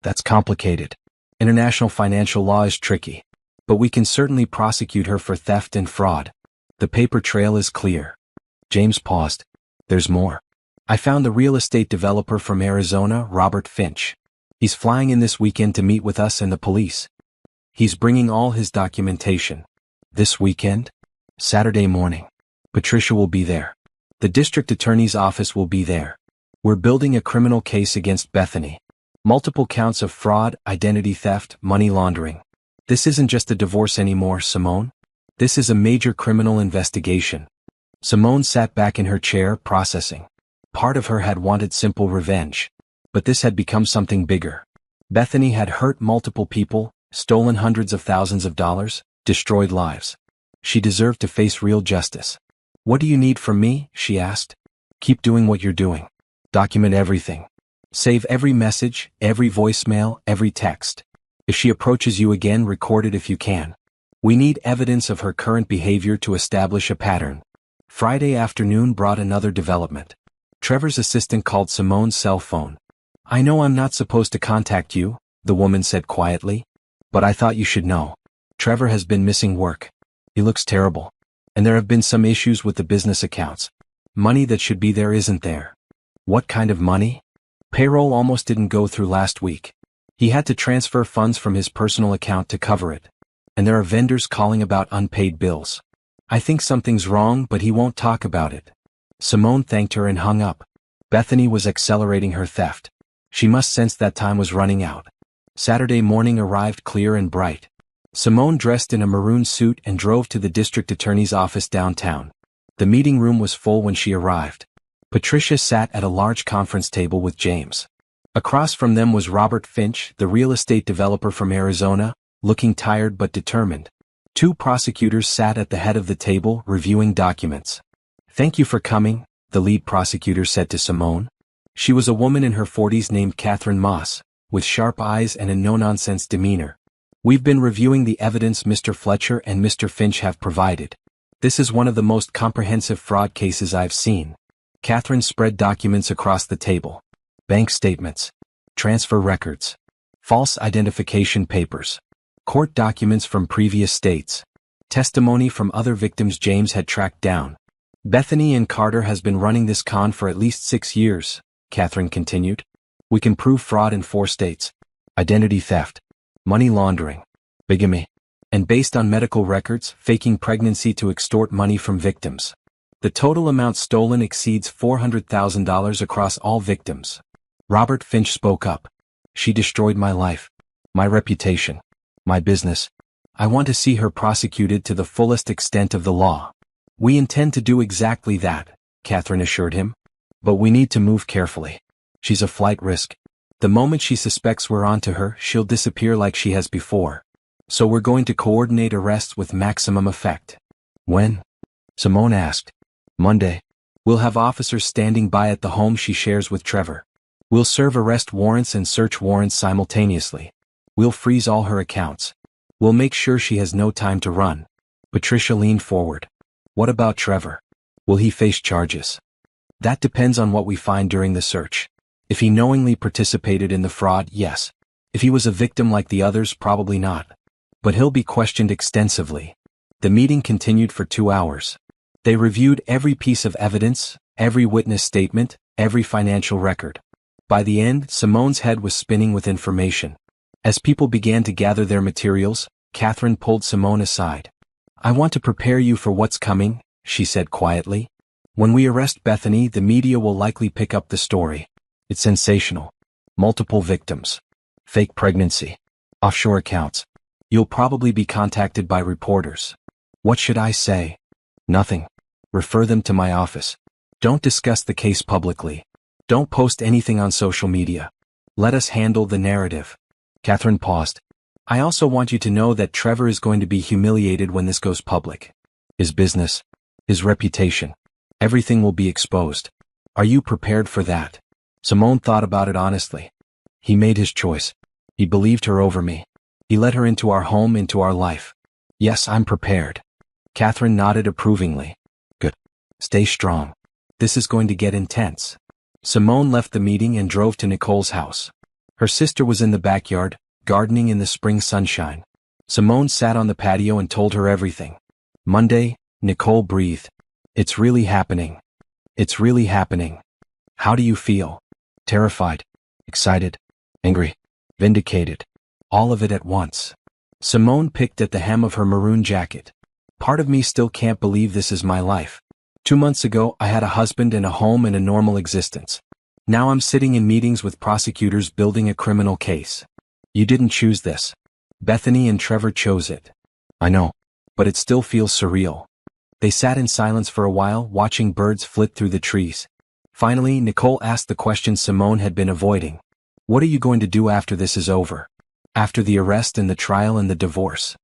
That's complicated. International financial law is tricky. But we can certainly prosecute her for theft and fraud. The paper trail is clear. James paused. There's more. I found the real estate developer from Arizona, Robert Finch. He's flying in this weekend to meet with us and the police. He's bringing all his documentation. This weekend? Saturday morning. Patricia will be there. The district attorney's office will be there. We're building a criminal case against Bethany. Multiple counts of fraud, identity theft, money laundering. This isn't just a divorce anymore, Simone. This is a major criminal investigation. Simone sat back in her chair, processing. Part of her had wanted simple revenge. But this had become something bigger. Bethany had hurt multiple people, stolen hundreds of thousands of dollars, destroyed lives. She deserved to face real justice. What do you need from me? She asked. Keep doing what you're doing. Document everything. Save every message, every voicemail, every text. If she approaches you again, record it if you can. We need evidence of her current behavior to establish a pattern. Friday afternoon brought another development. Trevor's assistant called Simone's cell phone. I know I'm not supposed to contact you, the woman said quietly. But I thought you should know. Trevor has been missing work. He looks terrible. And there have been some issues with the business accounts. Money that should be there isn't there. What kind of money? Payroll almost didn't go through last week. He had to transfer funds from his personal account to cover it. And there are vendors calling about unpaid bills. I think something's wrong, but he won't talk about it. Simone thanked her and hung up. Bethany was accelerating her theft. She must sense that time was running out. Saturday morning arrived clear and bright. Simone dressed in a maroon suit and drove to the district attorney's office downtown. The meeting room was full when she arrived. Patricia sat at a large conference table with James. Across from them was Robert Finch, the real estate developer from Arizona, looking tired but determined. 2 prosecutors sat at the head of the table, reviewing documents. Thank you for coming, the lead prosecutor said to Simone. She was a woman in her 40s named Catherine Moss, with sharp eyes and a no-nonsense demeanor. We've been reviewing the evidence Mr. Fletcher and Mr. Finch have provided. This is one of the most comprehensive fraud cases I've seen. Catherine spread documents across the table. Bank statements. Transfer records. False identification papers. Court documents from previous states. Testimony from other victims James had tracked down. Bethany and Carter has been running this con for at least 6 years, Catherine continued. We can prove fraud in 4 states. Identity theft. Money laundering. Bigamy. And based on medical records, faking pregnancy to extort money from victims. The total amount stolen exceeds $400,000 across all victims. Robert Finch spoke up. She destroyed my life. My reputation. My business. I want to see her prosecuted to the fullest extent of the law. We intend to do exactly that, Catherine assured him. But we need to move carefully. She's a flight risk. The moment she suspects we're onto her, she'll disappear like she has before. So we're going to coordinate arrests with maximum effect. When? Simone asked. Monday. We'll have officers standing by at the home she shares with Trevor. We'll serve arrest warrants and search warrants simultaneously. We'll freeze all her accounts. We'll make sure she has no time to run. Patricia leaned forward. What about Trevor? Will he face charges? That depends on what we find during the search. If he knowingly participated in the fraud, yes. If he was a victim like the others, probably not. But he'll be questioned extensively. The meeting continued for 2 hours. They reviewed every piece of evidence, every witness statement, every financial record. By the end, Simone's head was spinning with information. As people began to gather their materials, Catherine pulled Simone aside. I want to prepare you for what's coming, she said quietly. When we arrest Bethany, the media will likely pick up the story. It's sensational. Multiple victims. Fake pregnancy. Offshore accounts. You'll probably be contacted by reporters. What should I say? Nothing. Refer them to my office. Don't discuss the case publicly. Don't post anything on social media. Let us handle the narrative. Catherine paused. I also want you to know that Trevor is going to be humiliated when this goes public. His business, his reputation, everything will be exposed. Are you prepared for that? Simone thought about it honestly. He made his choice. He believed her over me. He let her into our home, into our life. Yes, I'm prepared. Catherine nodded approvingly. Good. Stay strong. This is going to get intense. Simone left the meeting and drove to Nicole's house. Her sister was in the backyard, gardening in the spring sunshine. Simone sat on the patio and told her everything. Monday, Nicole breathed. It's really happening. It's really happening. How do you feel? Terrified, excited, angry, vindicated. All of it at once. Simone picked at the hem of her maroon jacket. Part of me still can't believe this is my life. 2 months ago, I had a husband and a home and a normal existence. Now I'm sitting in meetings with prosecutors building a criminal case. You didn't choose this. Bethany and Trevor chose it. I know, but it still feels surreal. They sat in silence for a while, watching birds flit through the trees. Finally, Nicole asked the question Simone had been avoiding. What are you going to do after this is over? After the arrest and the trial and the divorce?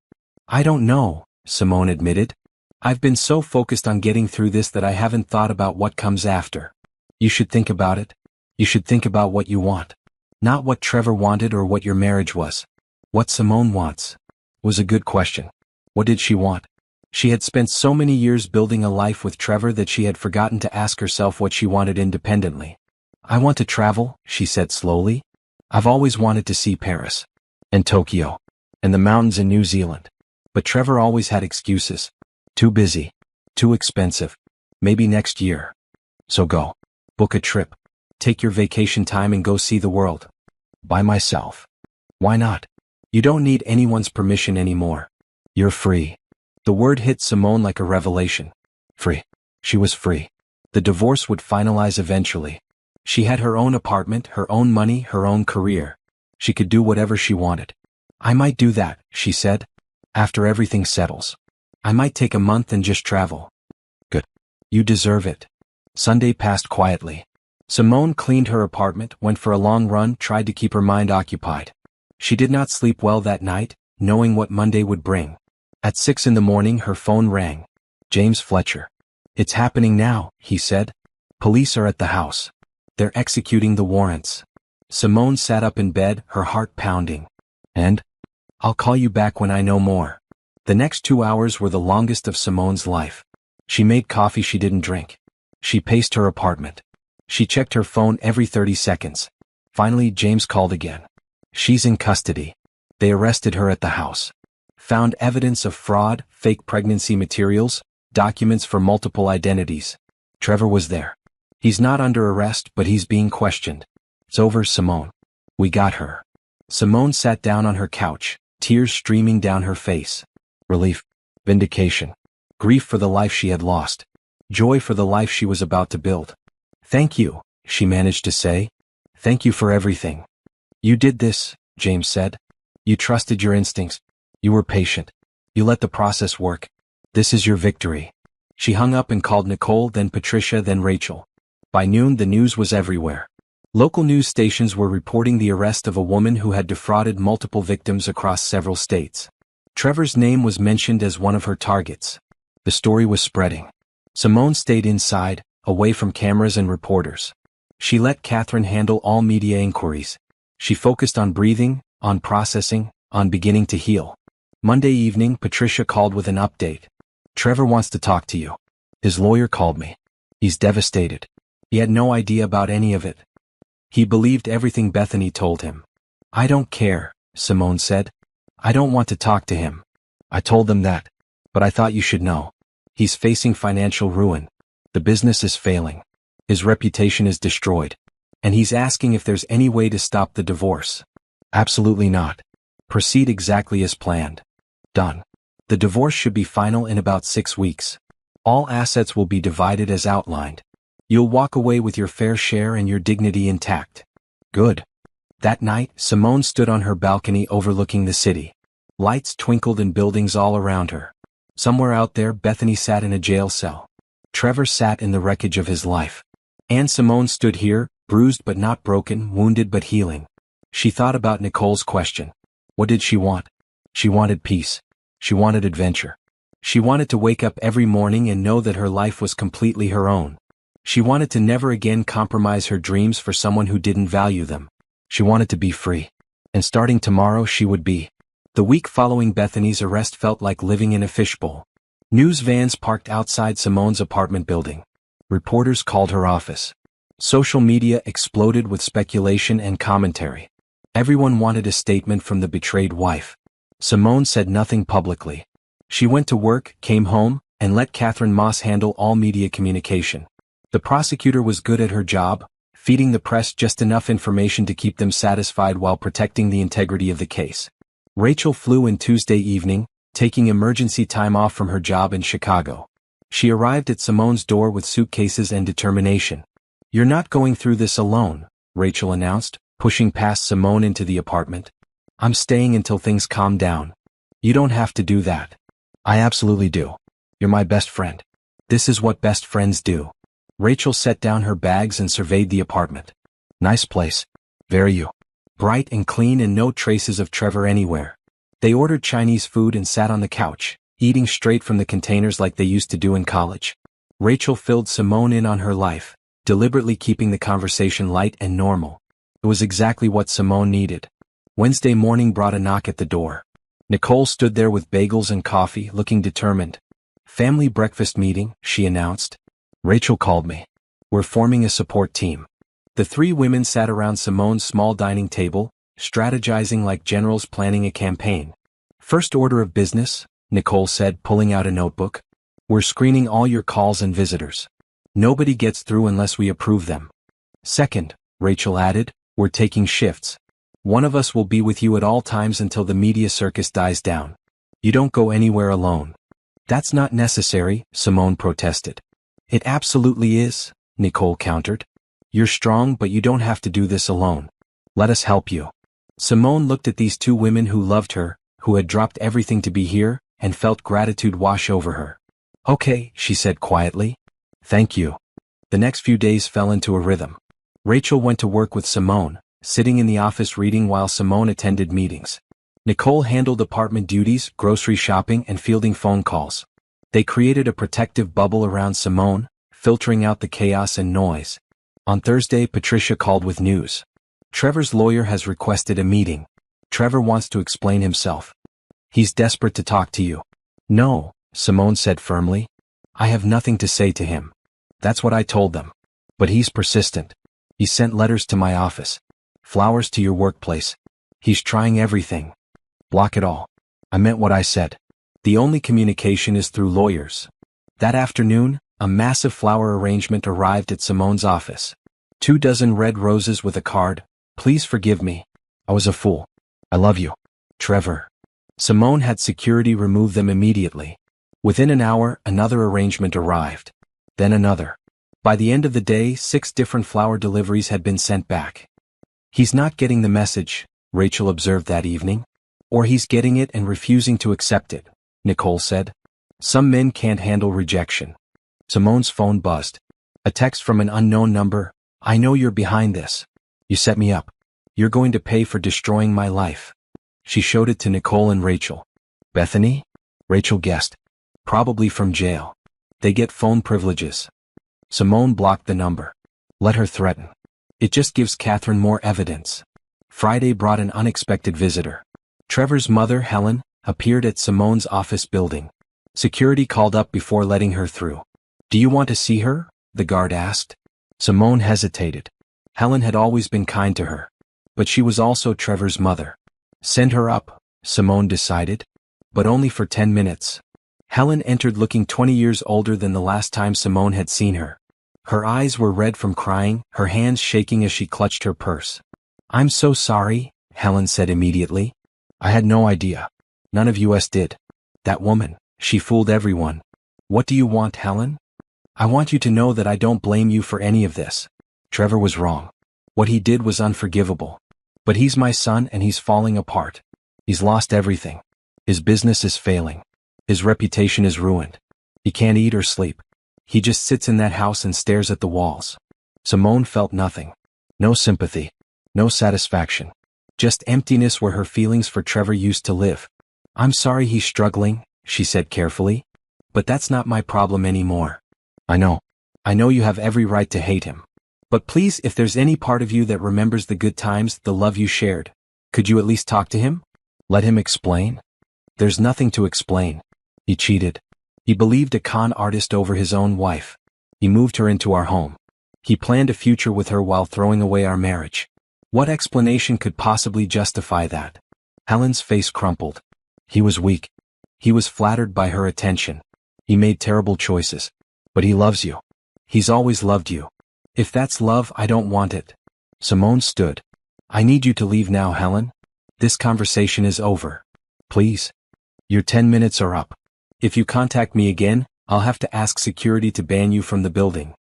I don't know, Simone admitted. I've been so focused on getting through this that I haven't thought about what comes after. You should think about it. You should think about what you want. Not what Trevor wanted or what your marriage was. What Simone wants. Was a good question. What did she want? She had spent so many years building a life with Trevor that she had forgotten to ask herself what she wanted independently. I want to travel, she said slowly. I've always wanted to see Paris. And Tokyo. And the mountains in New Zealand. But Trevor always had excuses. Too busy. Too expensive. Maybe next year. So go. Book a trip. Take your vacation time and go see the world. By myself. Why not? You don't need anyone's permission anymore. You're free. The word hit Simone like a revelation. Free. She was free. The divorce would finalize eventually. She had her own apartment, her own money, her own career. She could do whatever she wanted. I might do that, she said. After everything settles. I might take a month and just travel. Good. You deserve it. Sunday passed quietly. Simone cleaned her apartment, went for a long run, tried to keep her mind occupied. She did not sleep well that night, knowing what Monday would bring. At 6 in the morning her phone rang. James Fletcher. It's happening now, he said. Police are at the house. They're executing the warrants. Simone sat up in bed, her heart pounding. And? I'll call you back when I know more. The next 2 hours were the longest of Simone's life. She made coffee she didn't drink. She paced her apartment. She checked her phone every 30 seconds. Finally, James called again. She's in custody. They arrested her at the house. Found evidence of fraud, fake pregnancy materials, documents for multiple identities. Trevor was there. He's not under arrest, but he's being questioned. It's over, Simone. We got her. Simone sat down on her couch, tears streaming down her face. Relief, vindication, grief for the life she had lost, joy for the life she was about to build. Thank you, she managed to say. Thank you for everything. You did this, James said. You trusted your instincts. You were patient. You let the process work. This is your victory. She hung up and called Nicole, then Patricia, then Rachel. By noon the news was everywhere. Local news stations were reporting the arrest of a woman who had defrauded multiple victims across several states. Trevor's name was mentioned as one of her targets. The story was spreading. Simone stayed inside, away from cameras and reporters. She let Catherine handle all media inquiries. She focused on breathing, on processing, on beginning to heal. Monday evening, Patricia called with an update. Trevor wants to talk to you. His lawyer called me. He's devastated. He had no idea about any of it. He believed everything Bethany told him. I don't care, Simone said. I don't want to talk to him. I told them that. But I thought you should know. He's facing financial ruin. The business is failing. His reputation is destroyed. And he's asking if there's any way to stop the divorce. Absolutely not. Proceed exactly as planned. Done. The divorce should be final in about 6 weeks. All assets will be divided as outlined. You'll walk away with your fair share and your dignity intact. Good. That night, Simone stood on her balcony overlooking the city. Lights twinkled in buildings all around her. Somewhere out there, Bethany sat in a jail cell. Trevor sat in the wreckage of his life. And Simone stood here, bruised but not broken, wounded but healing. She thought about Nicole's question. What did she want? She wanted peace. She wanted adventure. She wanted to wake up every morning and know that her life was completely her own. She wanted to never again compromise her dreams for someone who didn't value them. She wanted to be free. And starting tomorrow she would be. The week following Bethany's arrest felt like living in a fishbowl. News vans parked outside Simone's apartment building. Reporters called her office. Social media exploded with speculation and commentary. Everyone wanted a statement from the betrayed wife. Simone said nothing publicly. She went to work, came home, and let Catherine Moss handle all media communication. The prosecutor was good at her job, feeding the press just enough information to keep them satisfied while protecting the integrity of the case. Rachel flew in Tuesday evening, taking emergency time off from her job in Chicago. She arrived at Simone's door with suitcases and determination. "You're not going through this alone," Rachel announced, pushing past Simone into the apartment. "I'm staying until things calm down." "You don't have to do that." "I absolutely do. You're my best friend. This is what best friends do." Rachel set down her bags and surveyed the apartment. "Nice place. Very you. Bright and clean and no traces of Trevor anywhere." They ordered Chinese food and sat on the couch, eating straight from the containers like they used to do in college. Rachel filled Simone in on her life, deliberately keeping the conversation light and normal. It was exactly what Simone needed. Wednesday morning brought a knock at the door. Nicole stood there with bagels and coffee, looking determined. "Family breakfast meeting," she announced. "Rachel called me. We're forming a support team." The three women sat around Simone's small dining table, strategizing like generals planning a campaign. "First order of business," Nicole said, pulling out a notebook. "We're screening all your calls and visitors. Nobody gets through unless we approve them. Second," Rachel added, "we're taking shifts. One of us will be with you at all times until the media circus dies down. You don't go anywhere alone." "That's not necessary," Simone protested. "It absolutely is," Nicole countered. "You're strong, but you don't have to do this alone. Let us help you." Simone looked at these two women who loved her, who had dropped everything to be here, and felt gratitude wash over her. "Okay," she said quietly. "Thank you." The next few days fell into a rhythm. Rachel went to work with Simone, sitting in the office reading while Simone attended meetings. Nicole handled apartment duties, grocery shopping, and fielding phone calls. They created a protective bubble around Simone, filtering out the chaos and noise. On Thursday, Patricia called with news. "Trevor's lawyer has requested a meeting. Trevor wants to explain himself. He's desperate to talk to you." "No," Simone said firmly. "I have nothing to say to him. That's what I told them. But he's persistent. He sent letters to my office. Flowers to your workplace. He's trying everything. Block it all." "I meant what I said. The only communication is through lawyers." That afternoon, a massive flower arrangement arrived at Simone's office. 24 red roses with a card, "Please forgive me. I was a fool. I love you, Trevor." Simone had security remove them immediately. Within an hour, another arrangement arrived. Then another. By the end of the day, 6 different flower deliveries had been sent back. "He's not getting the message," Rachel observed that evening. "Or he's getting it and refusing to accept it," Nicole said. "Some men can't handle rejection." Simone's phone buzzed. A text from an unknown number. "I know you're behind this. You set me up. You're going to pay for destroying my life." She showed it to Nicole and Rachel. "Bethany?" Rachel guessed. "Probably from jail. They get phone privileges." Simone blocked the number. "Let her threaten. It just gives Catherine more evidence." Friday brought an unexpected visitor. Trevor's mother, Helen, appeared at Simone's office building. Security called up before letting her through. "Do you want to see her?" the guard asked. Simone hesitated. Helen had always been kind to her. But she was also Trevor's mother. "Send her up," Simone decided. But only for 10 minutes. Helen entered looking 20 years older than the last time Simone had seen her. Her eyes were red from crying, her hands shaking as she clutched her purse. "I'm so sorry," Helen said immediately. "I had no idea. None of us did. That woman, she fooled everyone." "What do you want, Helen?" "I want you to know that I don't blame you for any of this. Trevor was wrong. What he did was unforgivable. But he's my son and he's falling apart. He's lost everything. His business is failing. His reputation is ruined. He can't eat or sleep. He just sits in that house and stares at the walls." Simone felt nothing. No sympathy. No satisfaction. Just emptiness where her feelings for Trevor used to live. "I'm sorry he's struggling," she said carefully. "But that's not my problem anymore." "I know. I know you have every right to hate him. But please, if there's any part of you that remembers the good times, the love you shared, could you at least talk to him? Let him explain?" "There's nothing to explain. He cheated. He believed a con artist over his own wife. He moved her into our home. He planned a future with her while throwing away our marriage. What explanation could possibly justify that?" Helen's face crumpled. "He was weak. He was flattered by her attention. He made terrible choices. But he loves you. He's always loved you. If that's love, I don't want it." Simone stood. "I need you to leave now, Helen. This conversation is over. Please. Your 10 minutes are up. If you contact me again, I'll have to ask security to ban you from the building."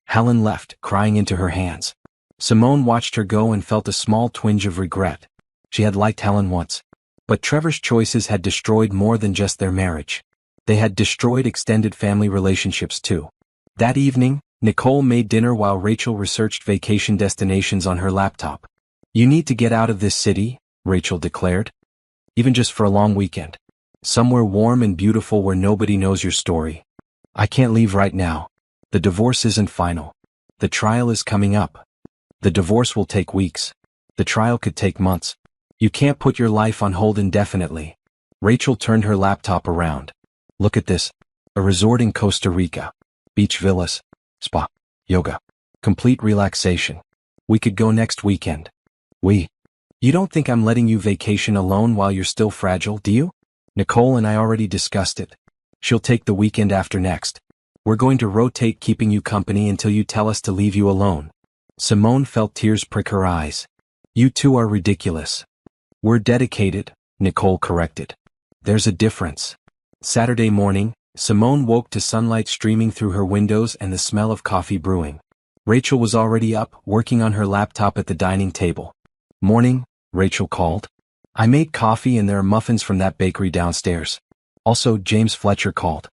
Helen left, crying into her hands. Simone watched her go and felt a small twinge of regret. She had liked Helen once. But Trevor's choices had destroyed more than just their marriage. They had destroyed extended family relationships too. That evening, Nicole made dinner while Rachel researched vacation destinations on her laptop. "You need to get out of this city," Rachel declared. "Even just for a long weekend. Somewhere warm and beautiful where nobody knows your story." "I can't leave right now. The divorce isn't final. The trial is coming up." "The divorce will take weeks. The trial could take months. You can't put your life on hold indefinitely." Rachel turned her laptop around. "Look at this. A resort in Costa Rica. Beach villas. Spa. Yoga. Complete relaxation. We could go next weekend." You don't think I'm letting you vacation alone while you're still fragile, do you?" "Nicole and I already discussed it. She'll take the weekend after next. We're going to rotate keeping you company until you tell us to leave you alone." Simone felt tears prick her eyes. "You two are ridiculous." "We're dedicated," Nicole corrected. "There's a difference." Saturday morning, Simone woke to sunlight streaming through her windows and the smell of coffee brewing. Rachel was already up, working on her laptop at the dining table. "Morning," Rachel called. "I made coffee and there are muffins from that bakery downstairs. Also, James Fletcher called.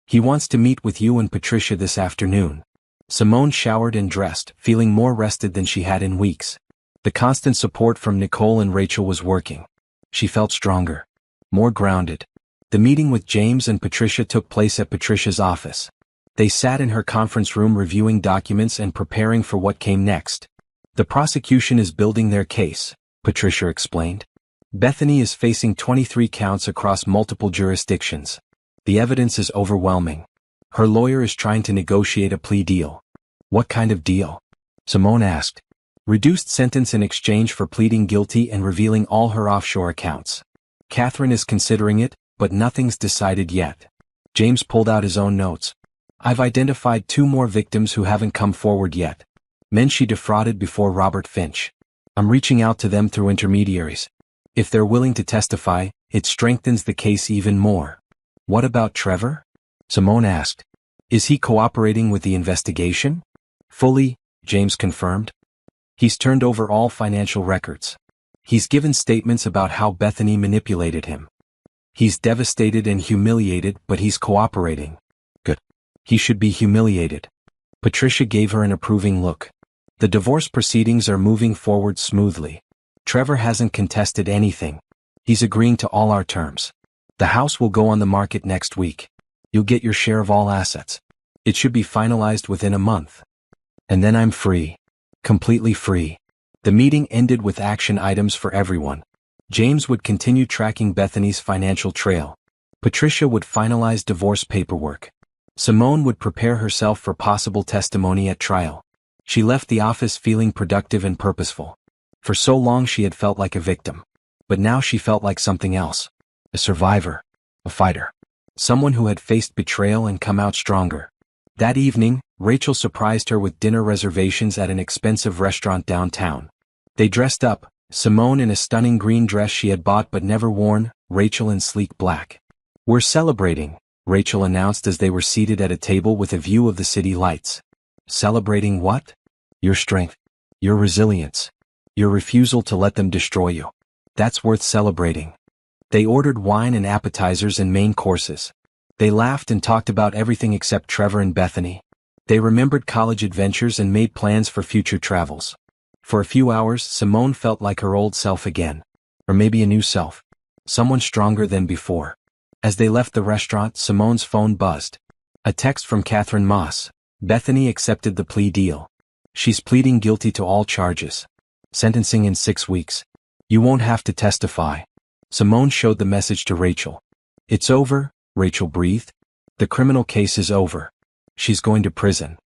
He wants to meet with you and Patricia this afternoon." Simone showered and dressed, feeling more rested than she had in weeks. The constant support from Nicole and Rachel was working. She felt stronger, more grounded. The meeting with James and Patricia took place at Patricia's office. They sat in her conference room reviewing documents and preparing for what came next. "The prosecution is building their case," Patricia explained. "Bethany is facing 23 counts across multiple jurisdictions. The evidence is overwhelming. Her lawyer is trying to negotiate a plea deal." "What kind of deal?" Simone asked. "Reduced sentence in exchange for pleading guilty and revealing all her offshore accounts. Catherine is considering it, but nothing's decided yet." James pulled out his own notes. "I've identified 2 more victims who haven't come forward yet. Men she defrauded before Robert Finch. I'm reaching out to them through intermediaries. If they're willing to testify, it strengthens the case even more." "What about Trevor?" Simone asked. "Is he cooperating with the investigation?" "Fully," James confirmed. "He's turned over all financial records. He's given statements about how Bethany manipulated him. He's devastated and humiliated, but he's cooperating." "Good. He should be humiliated." Patricia gave her an approving look. "The divorce proceedings are moving forward smoothly. Trevor hasn't contested anything. He's agreeing to all our terms. The house will go on the market next week. You'll get your share of all assets. It should be finalized within a month. And then I'm free. Completely free." The meeting ended with action items for everyone. James would continue tracking Bethany's financial trail. Patricia would finalize divorce paperwork. Simone would prepare herself for possible testimony at trial. She left the office feeling productive and purposeful. For so long she had felt like a victim. But now she felt like something else. A survivor. A fighter. Someone who had faced betrayal and come out stronger. That evening, Rachel surprised her with dinner reservations at an expensive restaurant downtown. They dressed up, Simone in a stunning green dress she had bought but never worn, Rachel in sleek black. "We're celebrating," Rachel announced as they were seated at a table with a view of the city lights. "Celebrating what?" "Your strength. Your resilience. Your refusal to let them destroy you. That's worth celebrating." They ordered wine and appetizers and main courses. They laughed and talked about everything except Trevor and Bethany. They remembered college adventures and made plans for future travels. For a few hours, Simone felt like her old self again. Or maybe a new self. Someone stronger than before. As they left the restaurant, Simone's phone buzzed. A text from Catherine Moss. Bethany accepted the plea deal. She's pleading guilty to all charges. Sentencing in 6 weeks. You won't have to testify. Simone showed the message to Rachel. It's over, Rachel breathed. The criminal case is over. She's going to prison.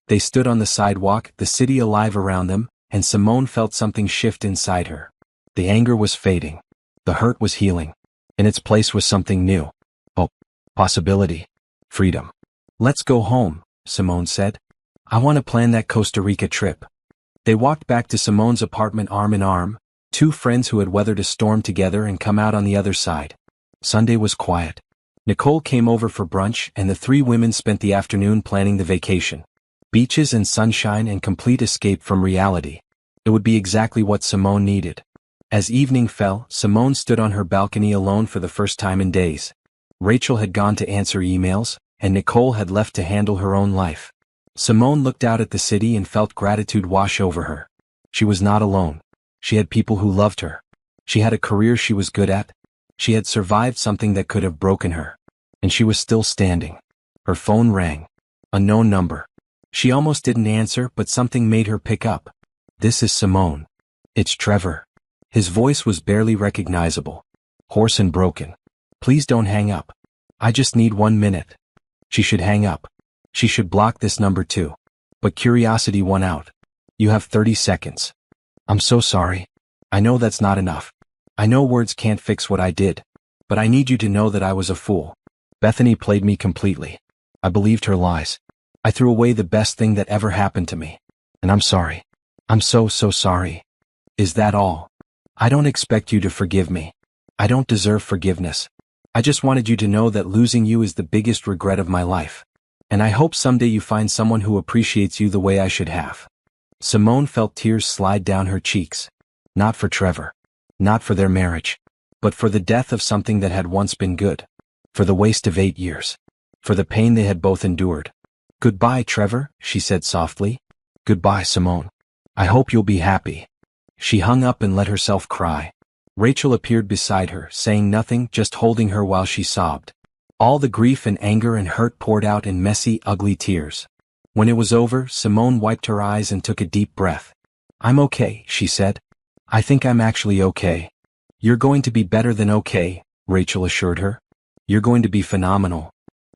They stood on the sidewalk, the city alive around them, and Simone felt something shift inside her. The anger was fading. The hurt was healing. In its place was something new. Hope. Possibility. Freedom. Let's go home, Simone said. I want to plan that Costa Rica trip. They walked back to Simone's apartment arm in arm, two friends who had weathered a storm together and come out on the other side. Sunday was quiet. Nicole came over for brunch and the three women spent the afternoon planning the vacation. Beaches and sunshine and complete escape from reality. It would be exactly what Simone needed. As evening fell, Simone stood on her balcony alone for the first time in days. Rachel had gone to answer emails, and Nicole had left to handle her own life. Simone looked out at the city and felt gratitude wash over her. She was not alone. She had people who loved her. She had a career she was good at. She had survived something that could have broken her. And she was still standing. Her phone rang. Unknown number. She almost didn't answer, but something made her pick up. This is Simone. It's Trevor. His voice was barely recognizable. Hoarse and broken. Please don't hang up. I just need 1 minute. She should hang up. She should block this number too. But curiosity won out. You have 30 seconds. I'm so sorry. I know that's not enough. I know words can't fix what I did. But I need you to know that I was a fool. Bethany played me completely. I believed her lies. I threw away the best thing that ever happened to me. And I'm sorry. I'm so sorry. Is that all? I don't expect you to forgive me. I don't deserve forgiveness. I just wanted you to know that losing you is the biggest regret of my life. And I hope someday you find someone who appreciates you the way I should have. Simone felt tears slide down her cheeks. Not for Trevor. Not for their marriage. But for the death of something that had once been good. For the waste of 8 years. For the pain they had both endured. Goodbye, Trevor, she said softly. Goodbye, Simone. I hope you'll be happy. She hung up and let herself cry. Rachel appeared beside her, saying nothing, just holding her while she sobbed. All the grief and anger and hurt poured out in messy, ugly tears. When it was over, Simone wiped her eyes and took a deep breath. I'm okay, she said. I think I'm actually okay. You're going to be better than okay, Rachel assured her. You're going to be phenomenal.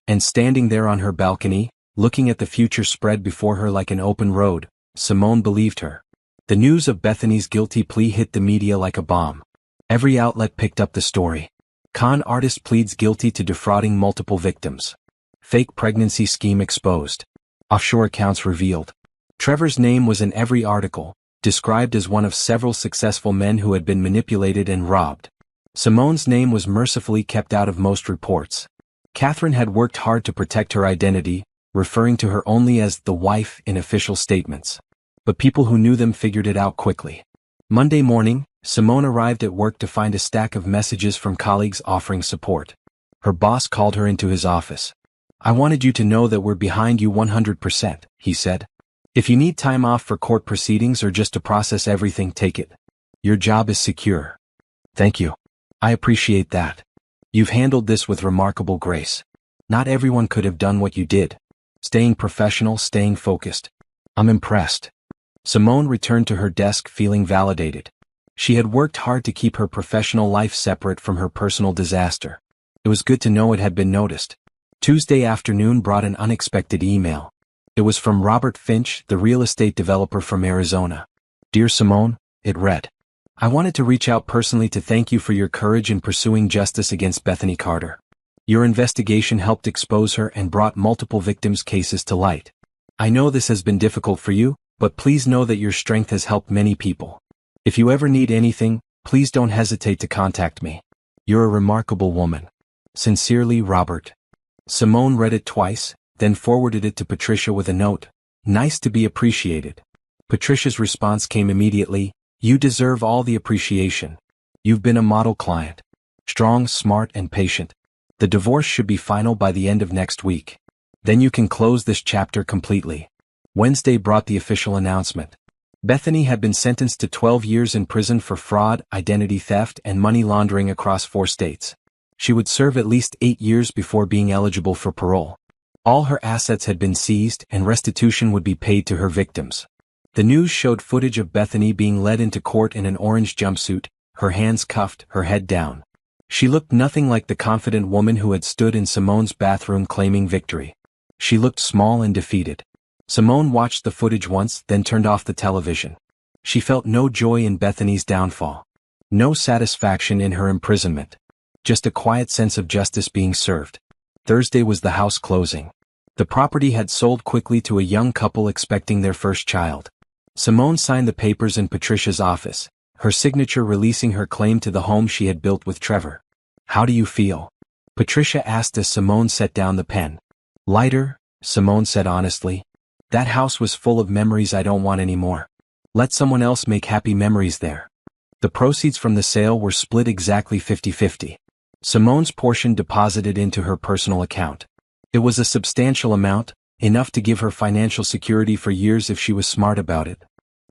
And standing there on her balcony, looking at the future spread before her like an open road, Simone believed her. The news of Bethany's guilty plea hit the media like a bomb. Every outlet picked up the story. Con artist pleads guilty to defrauding multiple victims. Fake pregnancy scheme exposed. Offshore accounts revealed. Trevor's name was in every article, described as one of several successful men who had been manipulated and robbed. Simone's name was mercifully kept out of most reports. Catherine had worked hard to protect her identity, referring to her only as the wife in official statements. But people who knew them figured it out quickly. Monday morning, Simone arrived at work to find a stack of messages from colleagues offering support. Her boss called her into his office. I wanted you to know that we're behind you 100%, he said. If you need time off for court proceedings or just to process everything, take it. Your job is secure. Thank you. I appreciate that. You've handled this with remarkable grace. Not everyone could have done what you did. Staying professional, staying focused. I'm impressed. Simone returned to her desk feeling validated. She had worked hard to keep her professional life separate from her personal disaster. It was good to know it had been noticed. Tuesday afternoon brought an unexpected email. It was from Robert Finch, the real estate developer from Arizona. Dear Simone, it read. I wanted to reach out personally to thank you for your courage in pursuing justice against Bethany Carter. Your investigation helped expose her and brought multiple victims' cases to light. I know this has been difficult for you, but please know that your strength has helped many people. If you ever need anything, please don't hesitate to contact me. You're a remarkable woman. Sincerely, Robert. Simone read it twice, then forwarded it to Patricia with a note. Nice to be appreciated. Patricia's response came immediately. You deserve all the appreciation. You've been a model client. Strong, smart, and patient. The divorce should be final by the end of next week. Then you can close this chapter completely. Wednesday brought the official announcement. Bethany had been sentenced to 12 years in prison for fraud, identity theft, and money laundering across 4 states. She would serve at least 8 years before being eligible for parole. All her assets had been seized and restitution would be paid to her victims. The news showed footage of Bethany being led into court in an orange jumpsuit, her hands cuffed, her head down. She looked nothing like the confident woman who had stood in Simone's bathroom claiming victory. She looked small and defeated. Simone watched the footage once, then turned off the television. She felt no joy in Bethany's downfall. No satisfaction in her imprisonment. Just a quiet sense of justice being served. Thursday was the house closing. The property had sold quickly to a young couple expecting their first child. Simone signed the papers in Patricia's office, her signature releasing her claim to the home she had built with Trevor. "How do you feel?" Patricia asked as Simone set down the pen. "Lighter," Simone said honestly. "That house was full of memories I don't want anymore. Let someone else make happy memories there." The proceeds from the sale were split exactly 50-50. Simone's portion deposited into her personal account. It was a substantial amount, enough to give her financial security for years if she was smart about it.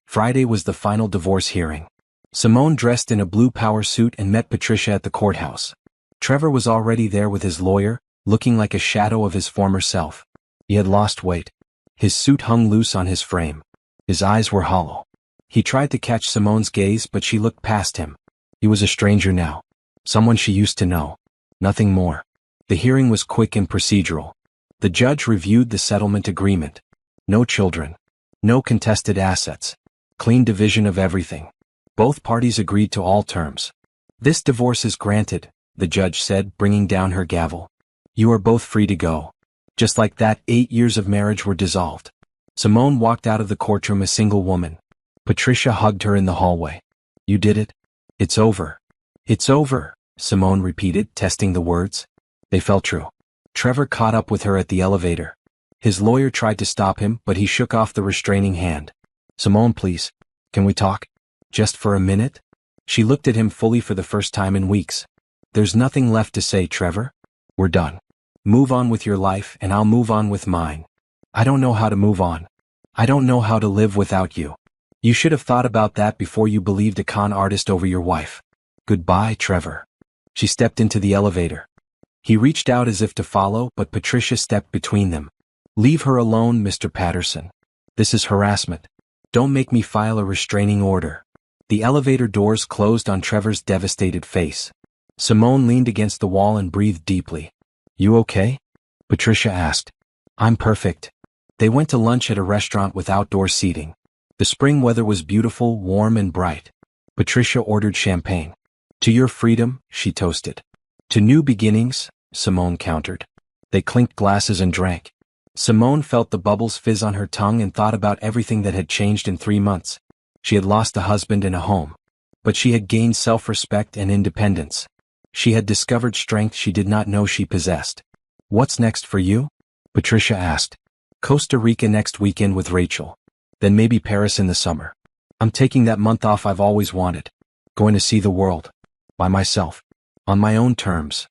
Friday was the final divorce hearing. Simone dressed in a blue power suit and met Patricia at the courthouse. Trevor was already there with his lawyer, looking like a shadow of his former self. He had lost weight. His suit hung loose on his frame. His eyes were hollow. He tried to catch Simone's gaze, but she looked past him. He was a stranger now. Someone she used to know. Nothing more. The hearing was quick and procedural. The judge reviewed the settlement agreement. No children. No contested assets. Clean division of everything. Both parties agreed to all terms. "This divorce is granted," the judge said, bringing down her gavel. "You are both free to go." Just like that, 8 years of marriage were dissolved. Simone walked out of the courtroom a single woman. Patricia hugged her in the hallway. "You did it? It's over." "It's over," Simone repeated, testing the words. They felt true. Trevor caught up with her at the elevator. His lawyer tried to stop him, but he shook off the restraining hand. "Simone, please. Can we talk? Just for a minute?" She looked at him fully for the first time in weeks. "There's nothing left to say, Trevor. We're done. Move on with your life and I'll move on with mine. I don't know how to move on. I don't know how to live without you. You should have thought about that before you believed a con artist over your wife. Goodbye, Trevor." She stepped into the elevator. He reached out as if to follow, but Patricia stepped between them. "Leave her alone, Mr. Patterson. This is harassment. Don't make me file a restraining order." The elevator doors closed on Trevor's devastated face. Simone leaned against the wall and breathed deeply. "You okay?" Patricia asked. "I'm perfect." They went to lunch at a restaurant with outdoor seating. The spring weather was beautiful, warm and bright. Patricia ordered champagne. "To your freedom," she toasted. "To new beginnings," Simone countered. They clinked glasses and drank. Simone felt the bubbles fizz on her tongue and thought about everything that had changed in 3 months. She had lost a husband and a home. But she had gained self-respect and independence. She had discovered strength she did not know she possessed. "What's next for you?" Patricia asked. "Costa Rica next weekend with Rachel. Then maybe Paris in the summer. I'm taking that month off I've always wanted. Going to see the world. By myself. On my own terms."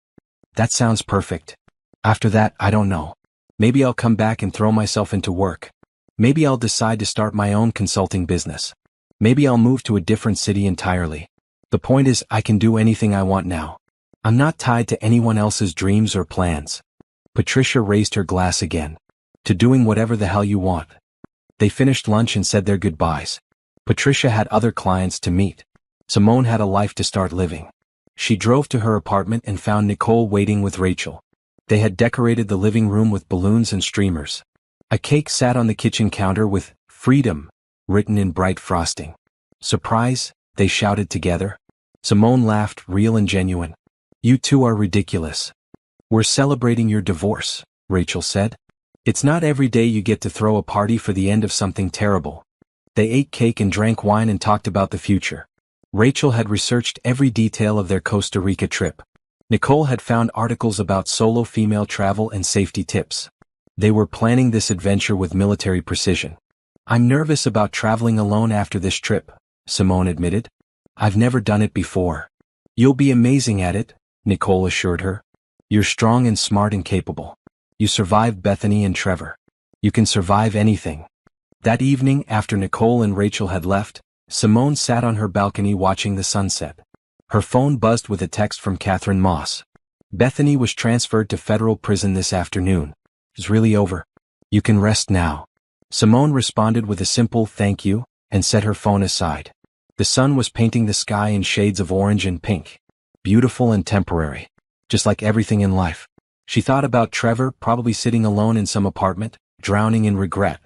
"That sounds perfect. After that, I don't know. Maybe I'll come back and throw myself into work. Maybe I'll decide to start my own consulting business. Maybe I'll move to a different city entirely. The point is, I can do anything I want now. I'm not tied to anyone else's dreams or plans." Patricia raised her glass again. "To doing whatever the hell you want." They finished lunch and said their goodbyes. Patricia had other clients to meet. Simone had a life to start living. She drove to her apartment and found Nicole waiting with Rachel. They had decorated the living room with balloons and streamers. A cake sat on the kitchen counter with "Freedom" written in bright frosting. "Surprise," they shouted together. Simone laughed, real and genuine. "You two are ridiculous." "We're celebrating your divorce," Rachel said. "It's not every day you get to throw a party for the end of something terrible." They ate cake and drank wine and talked about the future. Rachel had researched every detail of their Costa Rica trip. Nicole had found articles about solo female travel and safety tips. They were planning this adventure with military precision. "I'm nervous about traveling alone after this trip," Simone admitted. "I've never done it before." "You'll be amazing at it," Nicole assured her. "You're strong and smart and capable. You survived Bethany and Trevor. You can survive anything." That evening, after Nicole and Rachel had left, Simone sat on her balcony watching the sunset. Her phone buzzed with a text from Catherine Moss. Bethany was transferred to federal prison this afternoon. It's really over. You can rest now. Simone responded with a simple thank you, and set her phone aside. The sun was painting the sky in shades of orange and pink. Beautiful and temporary. Just like everything in life. She thought about Trevor, probably sitting alone in some apartment, drowning in regret.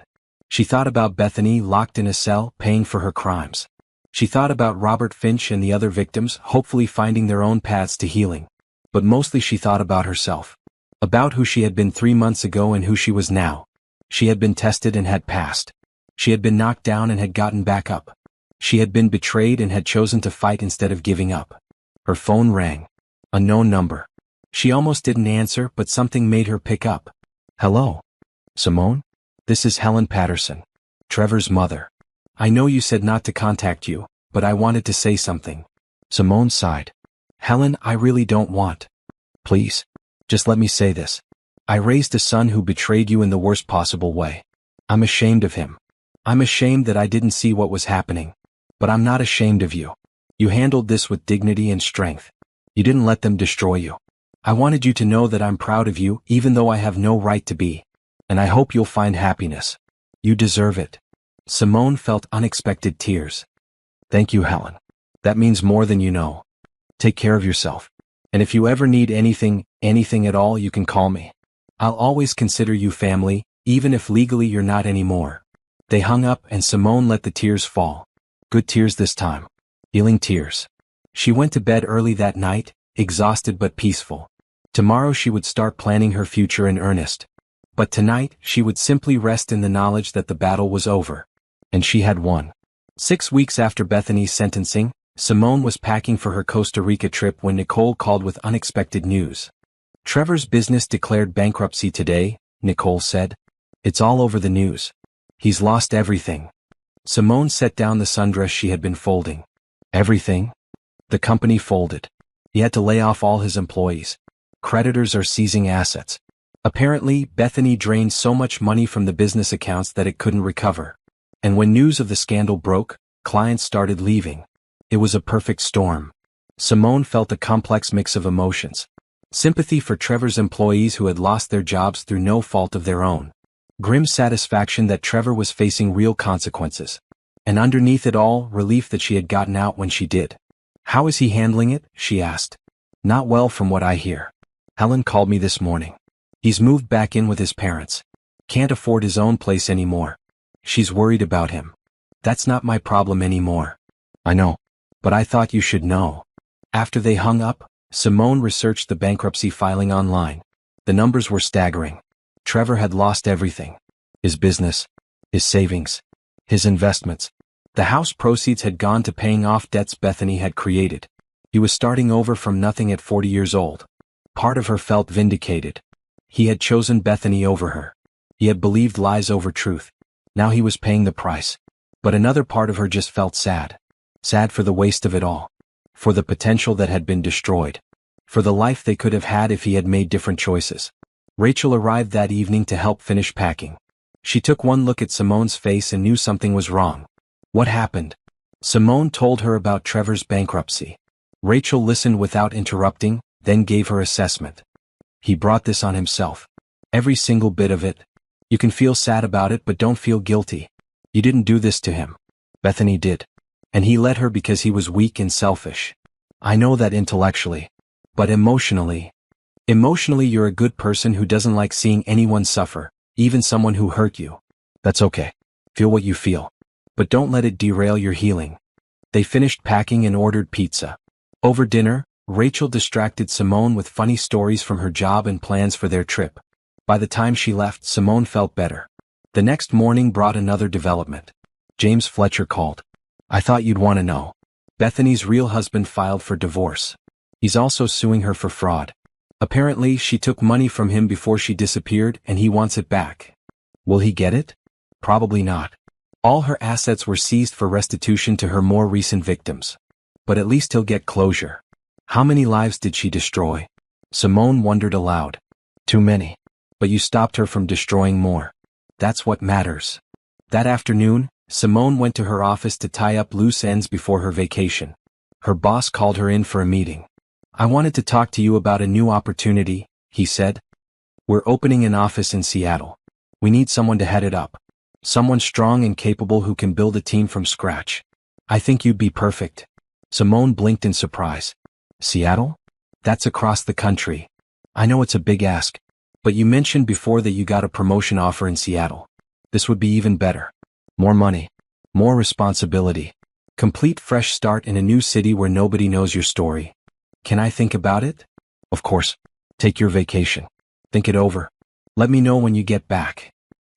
She thought about Bethany locked in a cell, paying for her crimes. She thought about Robert Finch and the other victims, hopefully finding their own paths to healing. But mostly she thought about herself. About who she had been 3 months ago and who she was now. She had been tested and had passed. She had been knocked down and had gotten back up. She had been betrayed and had chosen to fight instead of giving up. Her phone rang. A known number. She almost didn't answer, but something made her pick up. Hello? Simone? This is Helen Patterson, Trevor's mother. I know you said not to contact you, but I wanted to say something. Simone sighed. Helen, I really don't want. Please. Just let me say this. I raised a son who betrayed you in the worst possible way. I'm ashamed of him. I'm ashamed that I didn't see what was happening. But I'm not ashamed of you. You handled this with dignity and strength. You didn't let them destroy you. I wanted you to know that I'm proud of you, even though I have no right to be. And I hope you'll find happiness. You deserve it. Simone felt unexpected tears. Thank you, Helen. That means more than you know. Take care of yourself. And if you ever need anything at all, you can call me. I'll always consider you family, even if legally you're not anymore. They hung up and Simone let the tears fall. Good tears this time. Healing tears. She went to bed early that night, exhausted but peaceful. Tomorrow she would start planning her future in earnest. But tonight, she would simply rest in the knowledge that the battle was over. And she had won. 6 weeks after Bethany's sentencing, Simone was packing for her Costa Rica trip when Nicole called with unexpected news. Trevor's business declared bankruptcy today, Nicole said. It's all over the news. He's lost everything. Simone set down the sundress she had been folding. Everything? The company folded. He had to lay off all his employees. Creditors are seizing assets. Apparently, Bethany drained so much money from the business accounts that it couldn't recover. And when news of the scandal broke, clients started leaving. It was a perfect storm. Simone felt a complex mix of emotions. Sympathy for Trevor's employees who had lost their jobs through no fault of their own. Grim satisfaction that Trevor was facing real consequences. And underneath it all, relief that she had gotten out when she did. How is he handling it? She asked. Not well from what I hear. Helen called me this morning. He's moved back in with his parents. Can't afford his own place anymore. She's worried about him. That's not my problem anymore. I know. But I thought you should know. After they hung up, Simone researched the bankruptcy filing online. The numbers were staggering. Trevor had lost everything. His business. His savings. His investments. The house proceeds had gone to paying off debts Bethany had created. He was starting over from nothing at 40 years old. Part of her felt vindicated. He had chosen Bethany over her. He had believed lies over truth. Now he was paying the price. But another part of her just felt sad. Sad for the waste of it all. For the potential that had been destroyed. For the life they could have had if he had made different choices. Rachel arrived that evening to help finish packing. She took one look at Simone's face and knew something was wrong. What happened? Simone told her about Trevor's bankruptcy. Rachel listened without interrupting, then gave her assessment. He brought this on himself. Every single bit of it. You can feel sad about it but don't feel guilty. You didn't do this to him. Bethany did. And he let her because he was weak and selfish. I know that intellectually. But emotionally. Emotionally you're a good person who doesn't like seeing anyone suffer, even someone who hurt you. That's okay. Feel what you feel. But don't let it derail your healing. They finished packing and ordered pizza. Over dinner, Rachel distracted Simone with funny stories from her job and plans for their trip. By the time she left, Simone felt better. The next morning brought another development. James Fletcher called. I thought you'd want to know. Bethany's real husband filed for divorce. He's also suing her for fraud. Apparently, she took money from him before she disappeared and he wants it back. Will he get it? Probably not. All her assets were seized for restitution to her more recent victims. But at least he'll get closure. How many lives did she destroy? Simone wondered aloud. Too many. But you stopped her from destroying more. That's what matters. That afternoon, Simone went to her office to tie up loose ends before her vacation. Her boss called her in for a meeting. "I wanted to talk to you about a new opportunity," he said. "We're opening an office in Seattle. We need someone to head it up. Someone strong and capable who can build a team from scratch. I think you'd be perfect." Simone blinked in surprise. "Seattle? That's across the country. I know it's a big ask, but you mentioned before that you got a promotion offer in Seattle. This would be even better. More money. More responsibility. Complete fresh start in a new city where nobody knows your story. Can I think about it?" "Of course. Take your vacation. Think it over. Let me know when you get back."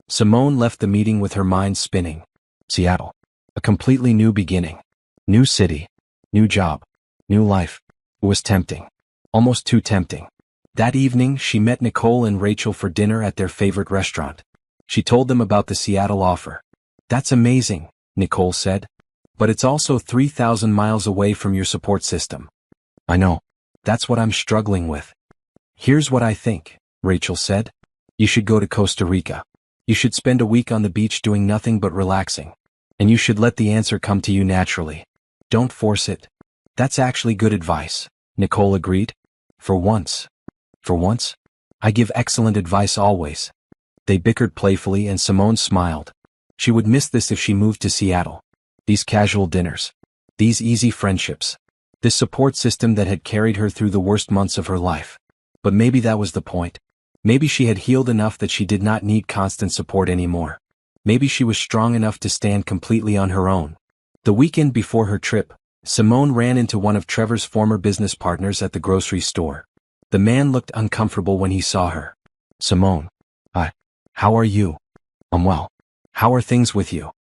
Simone left the meeting with her mind spinning. Seattle. A completely new beginning. New city. New job. New life. It was tempting. Almost too tempting. That evening, she met Nicole and Rachel for dinner at their favorite restaurant. She told them about the Seattle offer. "That's amazing," Nicole said. "But it's also 3,000 miles away from your support system." "I know. That's what I'm struggling with." "Here's what I think," Rachel said. "You should go to Costa Rica. You should spend a week on the beach doing nothing but relaxing. And you should let the answer come to you naturally. Don't force it." "That's actually good advice," Nicole agreed. For once. For once? I give excellent advice always." They bickered playfully and Simone smiled. She would miss this if she moved to Seattle. These casual dinners. These easy friendships. This support system that had carried her through the worst months of her life. But maybe that was the point. Maybe she had healed enough that she did not need constant support anymore. Maybe she was strong enough to stand completely on her own. The weekend before her trip, Simone ran into one of Trevor's former business partners at the grocery store. The man looked uncomfortable when he saw her. "Simone. Hi. How are you?" "I'm well. How are things with you?"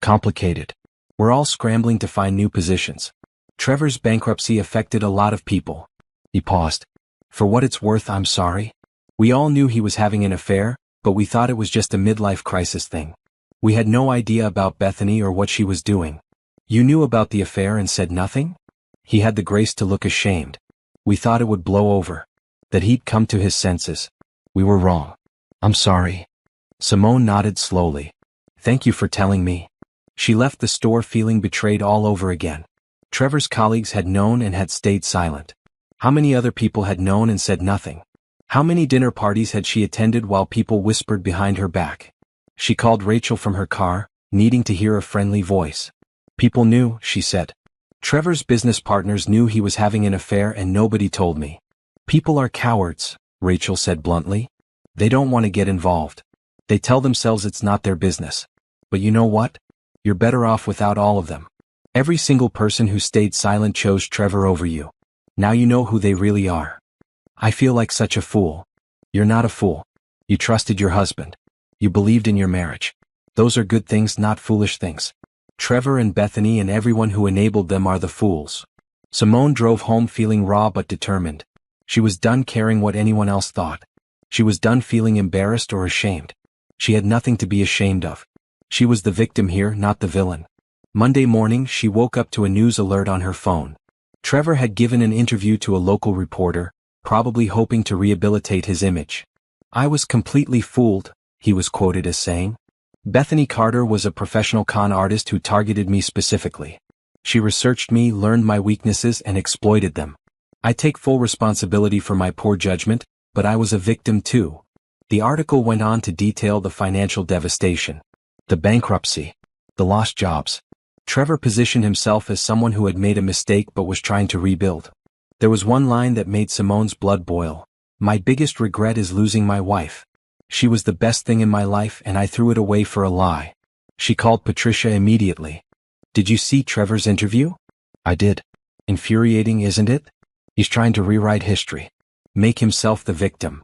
"Complicated. We're all scrambling to find new positions. Trevor's bankruptcy affected a lot of people." He paused. "For what it's worth, I'm sorry. We all knew he was having an affair, but we thought it was just a midlife crisis thing. We had no idea about Bethany or what she was doing." "You knew about the affair and said nothing?" He had the grace to look ashamed. "We thought it would blow over. That he'd come to his senses. We were wrong. I'm sorry." Simone nodded slowly. "Thank you for telling me." She left the store feeling betrayed all over again. Trevor's colleagues had known and had stayed silent. How many other people had known and said nothing? How many dinner parties had she attended while people whispered behind her back? She called Rachel from her car, needing to hear a friendly voice. "People knew," she said. "Trevor's business partners knew he was having an affair and nobody told me." "People are cowards," Rachel said bluntly. "They don't want to get involved. They tell themselves it's not their business. But you know what? You're better off without all of them. Every single person who stayed silent chose Trevor over you. Now you know who they really are." "I feel like such a fool." "You're not a fool. You trusted your husband. You believed in your marriage. Those are good things, not foolish things. Trevor and Bethany and everyone who enabled them are the fools." Simone drove home feeling raw but determined. She was done caring what anyone else thought. She was done feeling embarrassed or ashamed. She had nothing to be ashamed of. She was the victim here, not the villain. Monday morning, she woke up to a news alert on her phone. Trevor had given an interview to a local reporter, probably hoping to rehabilitate his image. "I was completely fooled," he was quoted as saying. "Bethany Carter was a professional con artist who targeted me specifically. She researched me, learned my weaknesses, and exploited them. I take full responsibility for my poor judgment, but I was a victim too." The article went on to detail the financial devastation, the bankruptcy, the lost jobs. Trevor positioned himself as someone who had made a mistake but was trying to rebuild. There was one line that made Simone's blood boil. "My biggest regret is losing my wife. She was the best thing in my life and I threw it away for a lie." She called Patricia immediately. "Did you see Trevor's interview?" "I did. Infuriating, isn't it? He's trying to rewrite history. Make himself the victim.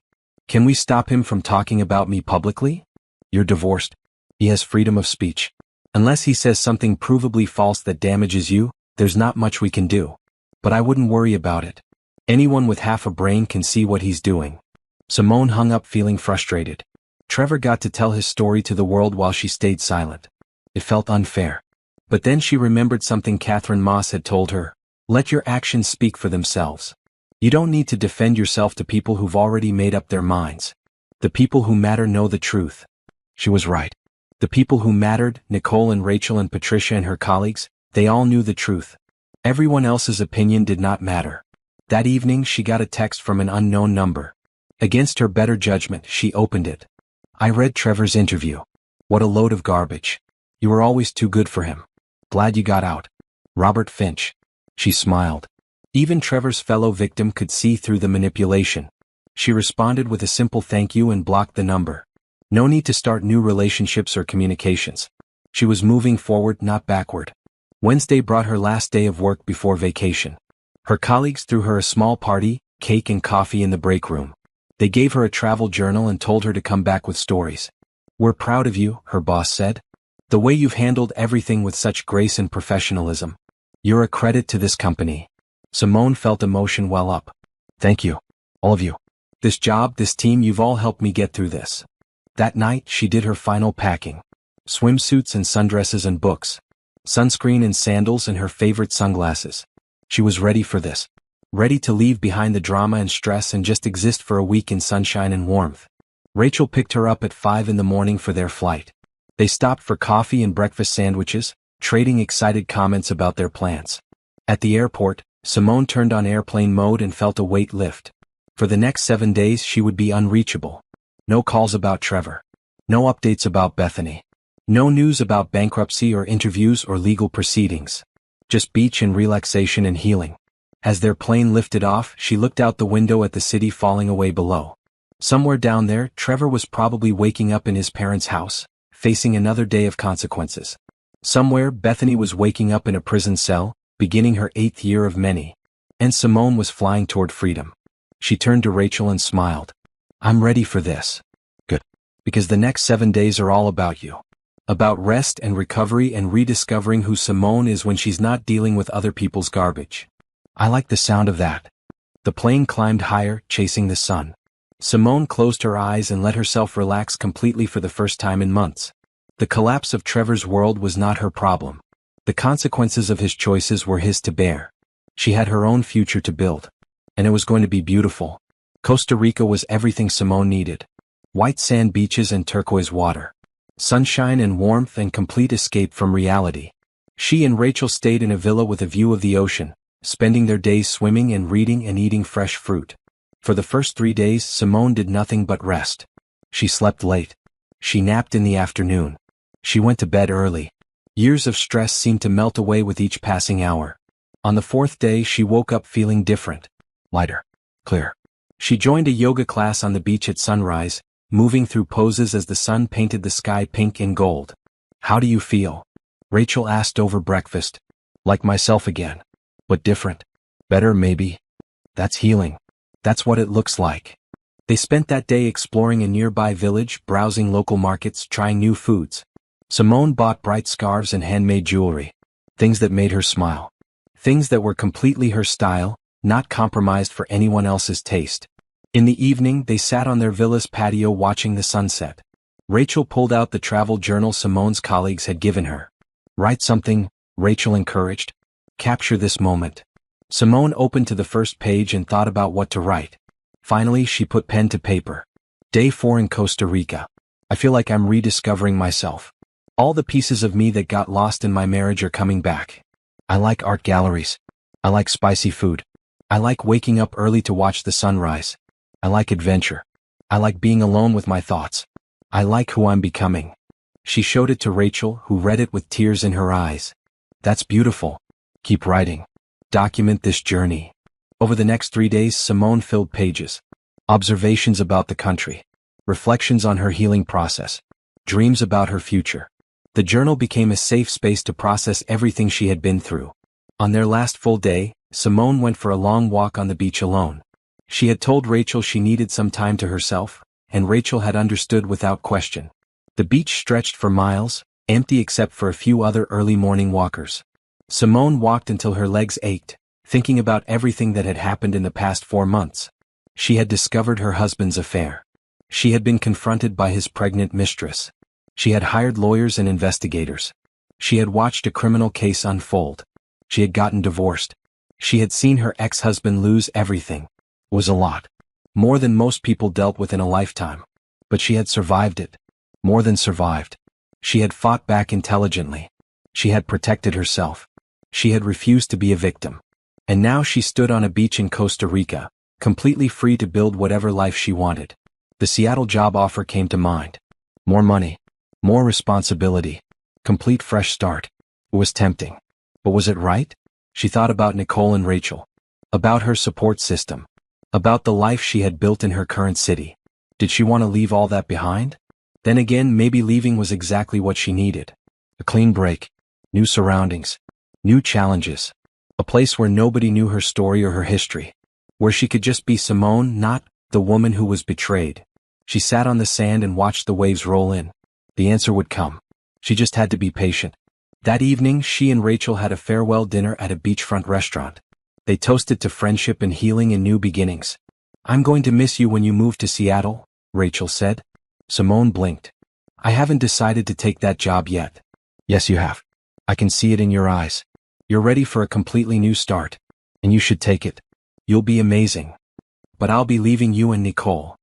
Can we stop him from talking about me publicly?" "You're divorced. He has freedom of speech. Unless he says something provably false that damages you, there's not much we can do. But I wouldn't worry about it. Anyone with half a brain can see what he's doing." Simone hung up feeling frustrated. Trevor got to tell his story to the world while she stayed silent. It felt unfair. But then she remembered something Catherine Moss had told her. "Let your actions speak for themselves. You don't need to defend yourself to people who've already made up their minds. The people who matter know the truth." She was right. The people who mattered, Nicole and Rachel and Patricia and her colleagues, they all knew the truth. Everyone else's opinion did not matter. That evening she got a text from an unknown number. Against her better judgment, she opened it. I read Trevor's interview. What a load of garbage. You were always too good for him. Glad you got out. Robert Finch. She smiled. Even Trevor's fellow victim could see through the manipulation. She responded with a simple thank you and blocked the number. No need to start new relationships or communications. She was moving forward, not backward. Wednesday brought her last day of work before vacation. Her colleagues threw her a small party, cake and coffee in the break room. They gave her a travel journal and told her to come back with stories. We're proud of you, her boss said. The way you've handled everything with such grace and professionalism. You're a credit to this company. Simone felt emotion well up. Thank you. All of you. This job, this team, you've all helped me get through this. That night, she did her final packing. Swimsuits and sundresses and books. Sunscreen and sandals and her favorite sunglasses. She was ready for this. Ready to leave behind the drama and stress and just exist for a week in sunshine and warmth. Rachel picked her up at 5 a.m. for their flight. They stopped for coffee and breakfast sandwiches, trading excited comments about their plans. At the airport, Simone turned on airplane mode and felt a weight lift. For the next 7 days she would be unreachable. No calls about Trevor. No updates about Bethany. No news about bankruptcy or interviews or legal proceedings. Just beach and relaxation and healing. As their plane lifted off, she looked out the window at the city falling away below. Somewhere down there, Trevor was probably waking up in his parents' house, facing another day of consequences. Somewhere, Bethany was waking up in a prison cell, beginning her 8th year of many. And Simone was flying toward freedom. She turned to Rachel and smiled. I'm ready for this. Good. Because the next 7 days are all about you. About rest and recovery and rediscovering who Simone is when she's not dealing with other people's garbage. I like the sound of that. The plane climbed higher, chasing the sun. Simone closed her eyes and let herself relax completely for the first time in months. The collapse of Trevor's world was not her problem. The consequences of his choices were his to bear. She had her own future to build. And it was going to be beautiful. Costa Rica was everything Simone needed. White sand beaches and turquoise water. Sunshine and warmth and complete escape from reality. She and Rachel stayed in a villa with a view of the ocean, spending their days swimming and reading and eating fresh fruit. For the first 3 days, Simone did nothing but rest. She slept late. She napped in the afternoon. She went to bed early. Years of stress seemed to melt away with each passing hour. On the 4th day, she woke up feeling different. Lighter. Clear. She joined a yoga class on the beach at sunrise, moving through poses as the sun painted the sky pink and gold. How do you feel? Rachel asked over breakfast. Like myself again. But different. Better maybe. That's healing. That's what it looks like. They spent that day exploring a nearby village, browsing local markets, trying new foods. Simone bought bright scarves and handmade jewelry. Things that made her smile. Things that were completely her style, not compromised for anyone else's taste. In the evening, they sat on their villa's patio watching the sunset. Rachel pulled out the travel journal Simone's colleagues had given her. Write something, Rachel encouraged. Capture this moment. Simone opened to the first page and thought about what to write. Finally, she put pen to paper. Day 4 in Costa Rica. I feel like I'm rediscovering myself. All the pieces of me that got lost in my marriage are coming back. I like art galleries. I like spicy food. I like waking up early to watch the sunrise. I like adventure. I like being alone with my thoughts. I like who I'm becoming. She showed it to Rachel, who read it with tears in her eyes. That's beautiful. Keep writing. Document this journey. Over the next 3 days, Simone filled pages. Observations about the country. Reflections on her healing process. Dreams about her future. The journal became a safe space to process everything she had been through. On their last full day, Simone went for a long walk on the beach alone. She had told Rachel she needed some time to herself, and Rachel had understood without question. The beach stretched for miles, empty except for a few other early morning walkers. Simone walked until her legs ached, thinking about everything that had happened in the past 4 months. She had discovered her husband's affair. She had been confronted by his pregnant mistress. She had hired lawyers and investigators. She had watched a criminal case unfold. She had gotten divorced. She had seen her ex-husband lose everything. It was a lot. More than most people dealt with in a lifetime. But she had survived it. More than survived. She had fought back intelligently. She had protected herself. She had refused to be a victim. And now she stood on a beach in Costa Rica, completely free to build whatever life she wanted. The Seattle job offer came to mind. More money. More responsibility. Complete fresh start. It was tempting. But was it right? She thought about Nicole and Rachel. About her support system. About the life she had built in her current city. Did she want to leave all that behind? Then again, maybe leaving was exactly what she needed. A clean break. New surroundings. New challenges. A place where nobody knew her story or her history. Where she could just be Simone, not the woman who was betrayed. She sat on the sand and watched the waves roll in. The answer would come. She just had to be patient. That evening, she and Rachel had a farewell dinner at a beachfront restaurant. They toasted to friendship and healing and new beginnings. "I'm going to miss you when you move to Seattle," Rachel said. Simone blinked. "I haven't decided to take that job yet." "Yes, you have. I can see it in your eyes. You're ready for a completely new start. And you should take it. You'll be amazing. But I'll be leaving you and Nicole.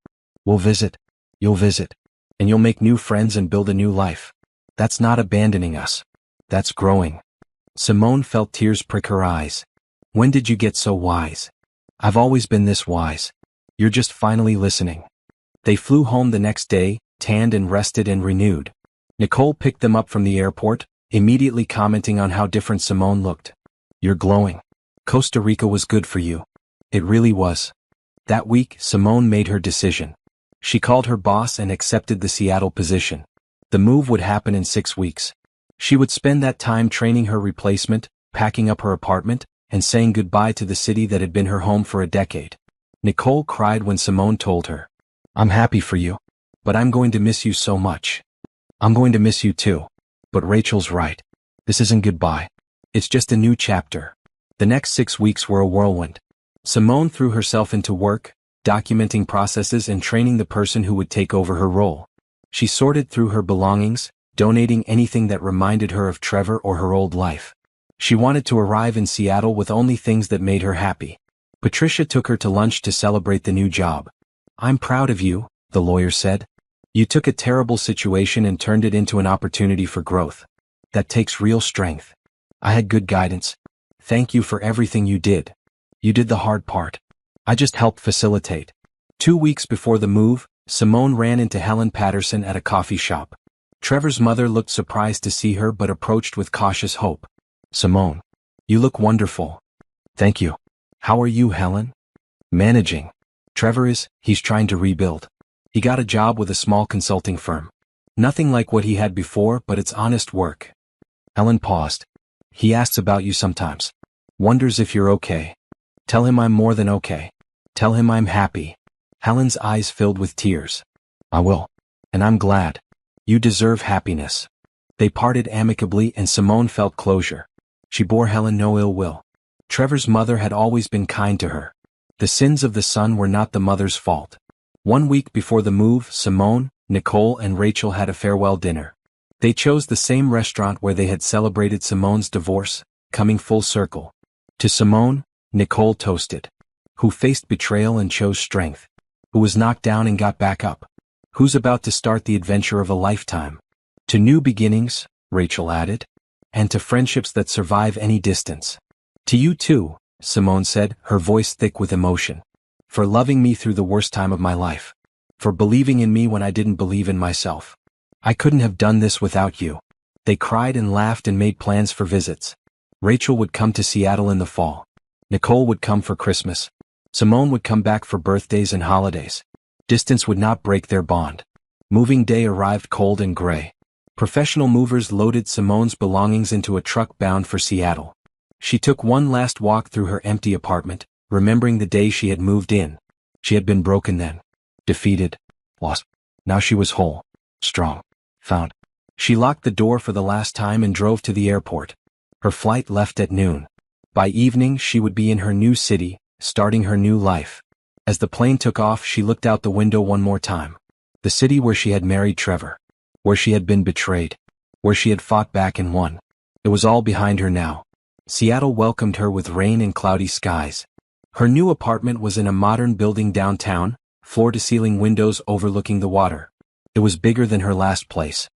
We'll visit. You'll visit. And you'll make new friends and build a new life. That's not abandoning us. That's growing." Simone felt tears prick her eyes. "When did you get so wise?" "I've always been this wise. You're just finally listening." They flew home the next day, tanned and rested and renewed. Nicole picked them up from the airport, immediately commenting on how different Simone looked. "You're glowing. Costa Rica was good for you." It really was. That week, Simone made her decision. She called her boss and accepted the Seattle position. The move would happen in 6 weeks. She would spend that time training her replacement, packing up her apartment, and saying goodbye to the city that had been her home for a decade. Nicole cried when Simone told her, "I'm happy for you, but I'm going to miss you so much." "I'm going to miss you too." But Rachel's right. This isn't goodbye. It's just a new chapter. The next 6 weeks were a whirlwind. Simone threw herself into work, documenting processes and training the person who would take over her role. She sorted through her belongings, donating anything that reminded her of Trevor or her old life. She wanted to arrive in Seattle with only things that made her happy. Patricia took her to lunch to celebrate the new job. "I'm proud of you," the lawyer said. "You took a terrible situation and turned it into an opportunity for growth. That takes real strength. I had good guidance. Thank you for everything you did. You did the hard part. I just helped facilitate." 2 weeks before the move, Simone ran into Helen Patterson at a coffee shop. Trevor's mother looked surprised to see her but approached with cautious hope. "Simone, you look wonderful." "Thank you. How are you, Helen?" "Managing. Trevor he's trying to rebuild. He got a job with a small consulting firm. Nothing like what he had before, but it's honest work." Helen paused. "He asks about you sometimes. Wonders if you're okay. Tell him I'm more than okay. Tell him I'm happy." Helen's eyes filled with tears. "I will. And I'm glad. You deserve happiness." They parted amicably and Simone felt closure. She bore Helen no ill will. Trevor's mother had always been kind to her. The sins of the son were not the mother's fault. 1 week before the move, Simone, Nicole and Rachel had a farewell dinner. They chose the same restaurant where they had celebrated Simone's divorce, coming full circle. To Simone, Nicole toasted. Who faced betrayal and chose strength. Who was knocked down and got back up. Who's about to start the adventure of a lifetime. To new beginnings, Rachel added. And to friendships that survive any distance. To you too, Simone said, her voice thick with emotion. For loving me through the worst time of my life. For believing in me when I didn't believe in myself. I couldn't have done this without you. They cried and laughed and made plans for visits. Rachel would come to Seattle in the fall. Nicole would come for Christmas. Simone would come back for birthdays and holidays. Distance would not break their bond. Moving day arrived cold and gray. Professional movers loaded Simone's belongings into a truck bound for Seattle. She took one last walk through her empty apartment, remembering the day she had moved in. She had been broken then. Defeated. Lost. Now she was whole. Strong. Found. She locked the door for the last time and drove to the airport. Her flight left at noon. By evening she would be in her new city, starting her new life. As the plane took off she looked out the window one more time. The city where she had married Trevor. Where she had been betrayed. Where she had fought back and won. It was all behind her now. Seattle welcomed her with rain and cloudy skies. Her new apartment was in a modern building downtown, floor-to-ceiling windows overlooking the water. It was bigger than her last place.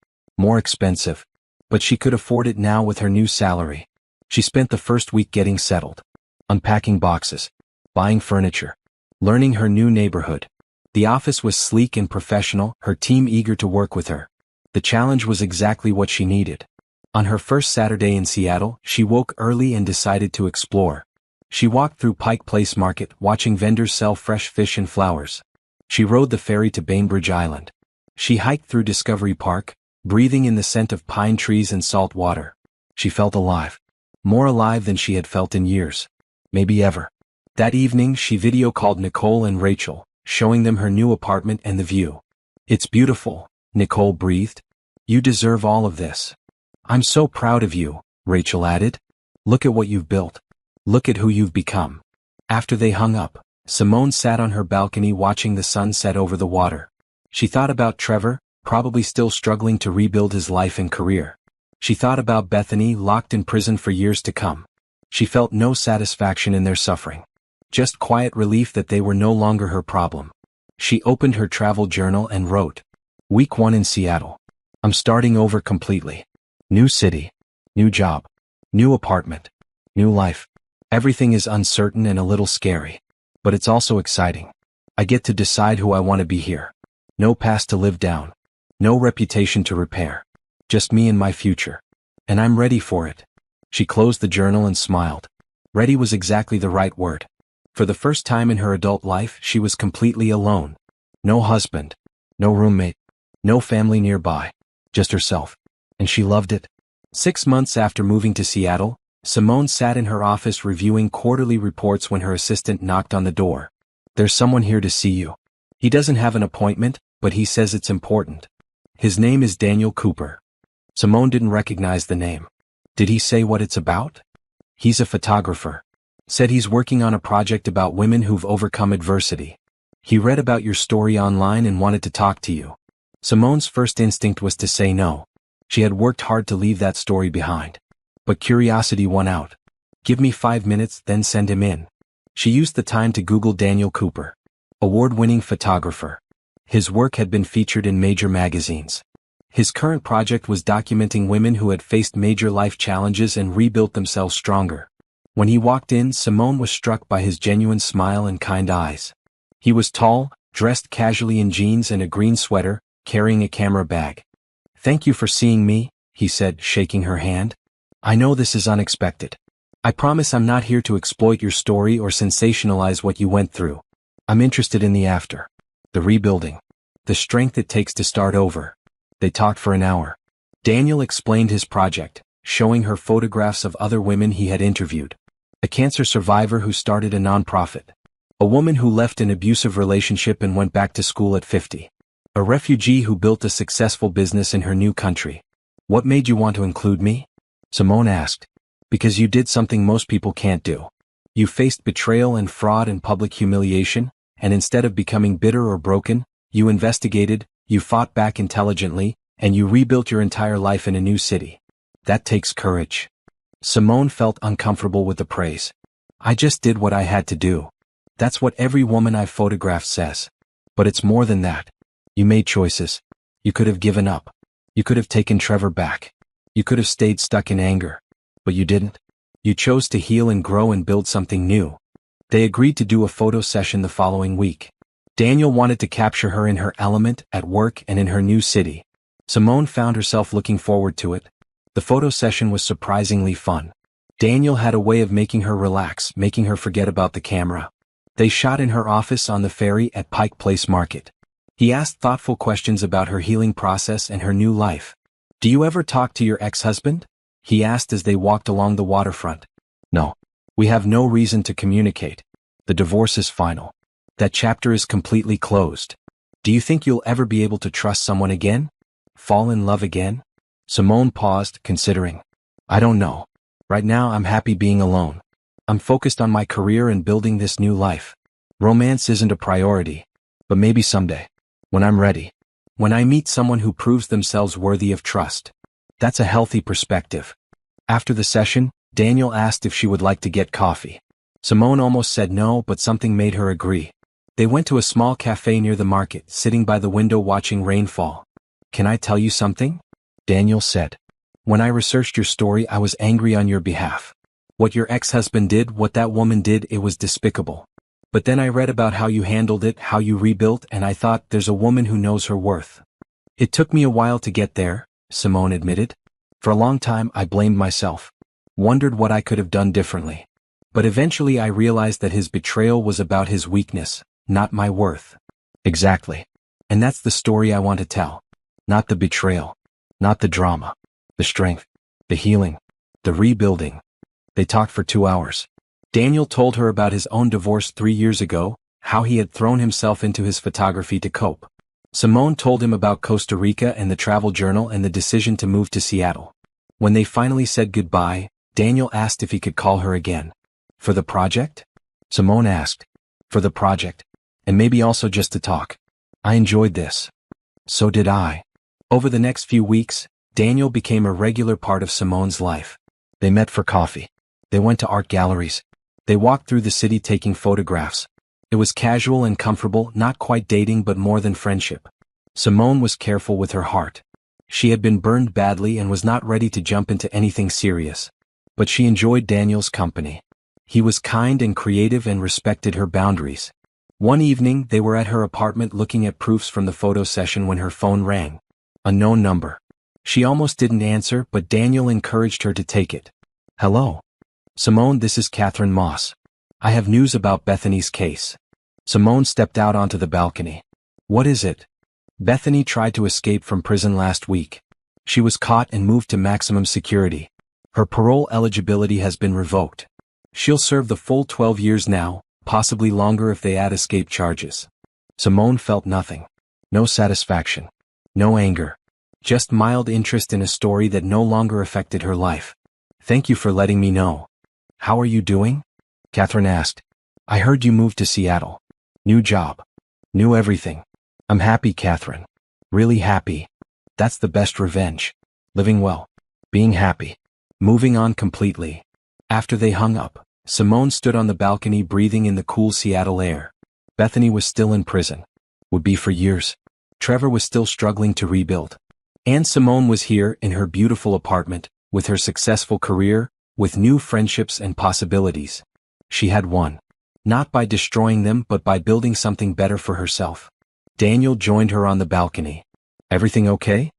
More expensive. But she could afford it now with her new salary. She spent the first week getting settled. Unpacking boxes. Buying furniture. Learning her new neighborhood. The office was sleek and professional, her team eager to work with her. The challenge was exactly what she needed. On her first Saturday in Seattle, she woke early and decided to explore. She walked through Pike Place Market, watching vendors sell fresh fish and flowers. She rode the ferry to Bainbridge Island. She hiked through Discovery Park, breathing in the scent of pine trees and salt water. She felt alive. More alive than she had felt in years. Maybe ever. That evening, she video called Nicole and Rachel, showing them her new apartment and the view. "It's beautiful," Nicole breathed. "You deserve all of this." "I'm so proud of you," Rachel added. "Look at what you've built. Look at who you've become." After they hung up, Simone sat on her balcony watching the sun set over the water. She thought about Trevor, probably still struggling to rebuild his life and career. She thought about Bethany, locked in prison for years to come. She felt no satisfaction in their suffering. Just quiet relief that they were no longer her problem. She opened her travel journal and wrote, "Week 1 in Seattle. I'm starting over completely. New city. New job. New apartment. New life. Everything is uncertain and a little scary. But it's also exciting. I get to decide who I want to be here. No past to live down. No reputation to repair. Just me and my future. And I'm ready for it." She closed the journal and smiled. Ready was exactly the right word. For the first time in her adult life, she was completely alone. No husband. No roommate. No family nearby. Just herself. And she loved it. 6 months after moving to Seattle, Simone sat in her office reviewing quarterly reports when her assistant knocked on the door. "There's someone here to see you. He doesn't have an appointment, but he says it's important. His name is Daniel Cooper." Simone didn't recognize the name. "Did he say what it's about?" "He's a photographer. Said he's working on a project about women who've overcome adversity. He read about your story online and wanted to talk to you." Simone's first instinct was to say no. She had worked hard to leave that story behind. But curiosity won out. "Give me 5 minutes, then send him in." She used the time to Google Daniel Cooper. Award-winning photographer. His work had been featured in major magazines. His current project was documenting women who had faced major life challenges and rebuilt themselves stronger. When he walked in, Simone was struck by his genuine smile and kind eyes. He was tall, dressed casually in jeans and a green sweater, carrying a camera bag. "Thank you for seeing me," he said, shaking her hand. "I know this is unexpected. I promise I'm not here to exploit your story or sensationalize what you went through. I'm interested in the after. The rebuilding. The strength it takes to start over." They talked for an hour. Daniel explained his project, showing her photographs of other women he had interviewed. A cancer survivor who started a nonprofit. A woman who left an abusive relationship and went back to school at 50. A refugee who built a successful business in her new country. "What made you want to include me?" Simone asked. "Because you did something most people can't do. You faced betrayal and fraud and public humiliation, and instead of becoming bitter or broken, you investigated, you fought back intelligently, and you rebuilt your entire life in a new city. That takes courage." Simone felt uncomfortable with the praise. "I just did what I had to do. That's what every woman I've photographed says. But it's more than that. You made choices. You could have given up. You could have taken Trevor back. You could have stayed stuck in anger. But you didn't. You chose to heal and grow and build something new." They agreed to do a photo session the following week. Daniel wanted to capture her in her element, at work and in her new city. Simone found herself looking forward to it. The photo session was surprisingly fun. Daniel had a way of making her relax, making her forget about the camera. They shot in her office on the ferry at Pike Place Market. He asked thoughtful questions about her healing process and her new life. "Do you ever talk to your ex-husband?" he asked as they walked along the waterfront. "No. We have no reason to communicate. The divorce is final. That chapter is completely closed. Do you think you'll ever be able to trust someone again? Fall in love again?" Simone paused, considering. "I don't know. Right now I'm happy being alone. I'm focused on my career and building this new life. Romance isn't a priority. But maybe someday. When I'm ready. When I meet someone who proves themselves worthy of trust." That's a healthy perspective. After the session, Daniel asked if she would like to get coffee. Simone almost said no, but something made her agree. They went to a small cafe near the market, sitting by the window watching rain fall. "Can I tell you something?" Daniel said. When I researched your story, I was angry on your behalf. What your ex-husband did, what that woman did, it was despicable. But then I read about how you handled it, how you rebuilt, and I thought, there's a woman who knows her worth. It took me a while to get there, Simone admitted. For a long time I blamed myself. Wondered what I could have done differently. But eventually I realized that his betrayal was about his weakness, not my worth. Exactly. And that's the story I want to tell. Not the betrayal. Not the drama. The strength. The healing. The rebuilding. They talked for 2 hours. Daniel told her about his own divorce 3 years ago, how he had thrown himself into his photography to cope. Simone told him about Costa Rica and the travel journal and the decision to move to Seattle. When they finally said goodbye, Daniel asked if he could call her again. For the project? Simone asked. For the project. And maybe also just to talk. I enjoyed this. So did I. Over the next few weeks, Daniel became a regular part of Simone's life. They met for coffee. They went to art galleries. They walked through the city taking photographs. It was casual and comfortable, not quite dating but more than friendship. Simone was careful with her heart. She had been burned badly and was not ready to jump into anything serious. But she enjoyed Daniel's company. He was kind and creative and respected her boundaries. One evening they were at her apartment looking at proofs from the photo session when her phone rang. A known number. She almost didn't answer, but Daniel encouraged her to take it. Hello. Simone, this is Catherine Moss. I have news about Bethany's case. Simone stepped out onto the balcony. What is it? Bethany tried to escape from prison last week. She was caught and moved to maximum security. Her parole eligibility has been revoked. She'll serve the full 12 years now, possibly longer if they add escape charges. Simone felt nothing. No satisfaction. No anger. Just mild interest in a story that no longer affected her life. Thank you for letting me know. How are you doing? Catherine asked. I heard you moved to Seattle. New job. New everything. I'm happy, Catherine. Really happy. That's the best revenge. Living well. Being happy. Moving on completely. After they hung up, Simone stood on the balcony breathing in the cool Seattle air. Bethany was still in prison. Would be for years. Trevor was still struggling to rebuild. And Simone was here in her beautiful apartment, with her successful career, with new friendships and possibilities. She had won. Not by destroying them but by building something better for herself. Daniel joined her on the balcony. Everything okay?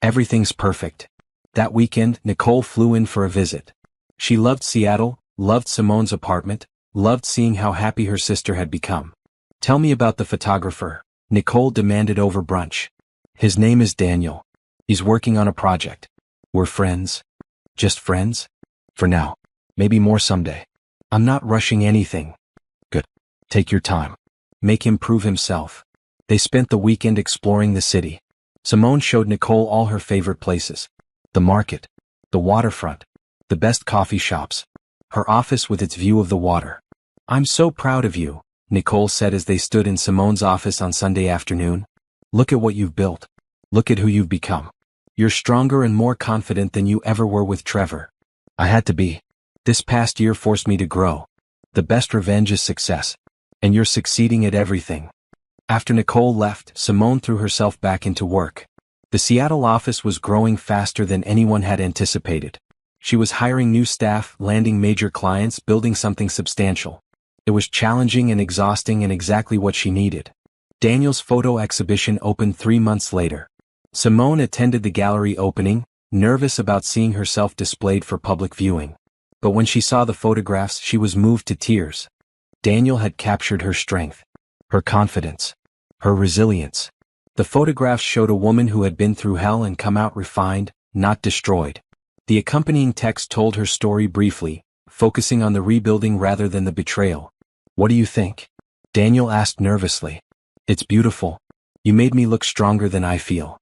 Everything's perfect. That weekend, Nicole flew in for a visit. She loved Seattle, loved Simone's apartment, loved seeing how happy her sister had become. Tell me about the photographer, Nicole demanded over brunch. His name is Daniel. He's working on a project. We're friends. Just friends? For now. Maybe more someday. I'm not rushing anything. Good. Take your time. Make him prove himself. They spent the weekend exploring the city. Simone showed Nicole all her favorite places. The market. The waterfront. The best coffee shops. Her office with its view of the water. I'm so proud of you, Nicole said as they stood in Simone's office on Sunday afternoon. Look at what you've built. Look at who you've become. You're stronger and more confident than you ever were with Trevor. I had to be. This past year forced me to grow. The best revenge is success. And you're succeeding at everything. After Nicole left, Simone threw herself back into work. The Seattle office was growing faster than anyone had anticipated. She was hiring new staff, landing major clients, building something substantial. It was challenging and exhausting and exactly what she needed. Daniel's photo exhibition opened 3 months later. Simone attended the gallery opening, nervous about seeing herself displayed for public viewing. But when she saw the photographs, she was moved to tears. Daniel had captured her strength, her confidence, her resilience. The photographs showed a woman who had been through hell and come out refined, not destroyed. The accompanying text told her story briefly, focusing on the rebuilding rather than the betrayal. What do you think? Daniel asked nervously. It's beautiful. You made me look stronger than I feel.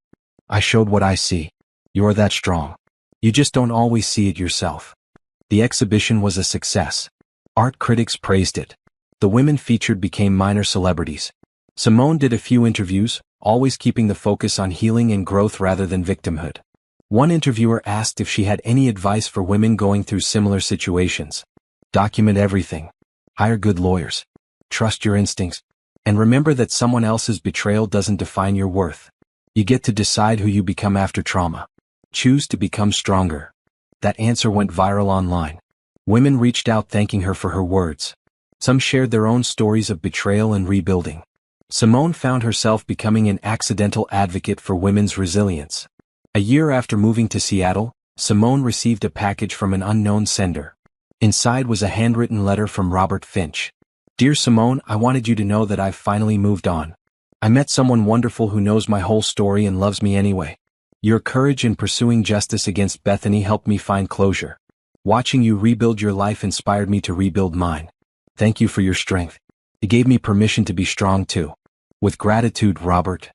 I showed what I see. You're that strong. You just don't always see it yourself. The exhibition was a success. Art critics praised it. The women featured became minor celebrities. Simone did a few interviews, always keeping the focus on healing and growth rather than victimhood. One interviewer asked if she had any advice for women going through similar situations. Document everything. Hire good lawyers. Trust your instincts. And remember that someone else's betrayal doesn't define your worth. You get to decide who you become after trauma. Choose to become stronger. That answer went viral online. Women reached out thanking her for her words. Some shared their own stories of betrayal and rebuilding. Simone found herself becoming an accidental advocate for women's resilience. A year after moving to Seattle, Simone received a package from an unknown sender. Inside was a handwritten letter from Robert Finch. Dear Simone, I wanted you to know that I've finally moved on. I met someone wonderful who knows my whole story and loves me anyway. Your courage in pursuing justice against Bethany helped me find closure. Watching you rebuild your life inspired me to rebuild mine. Thank you for your strength. It gave me permission to be strong too. With gratitude, Robert.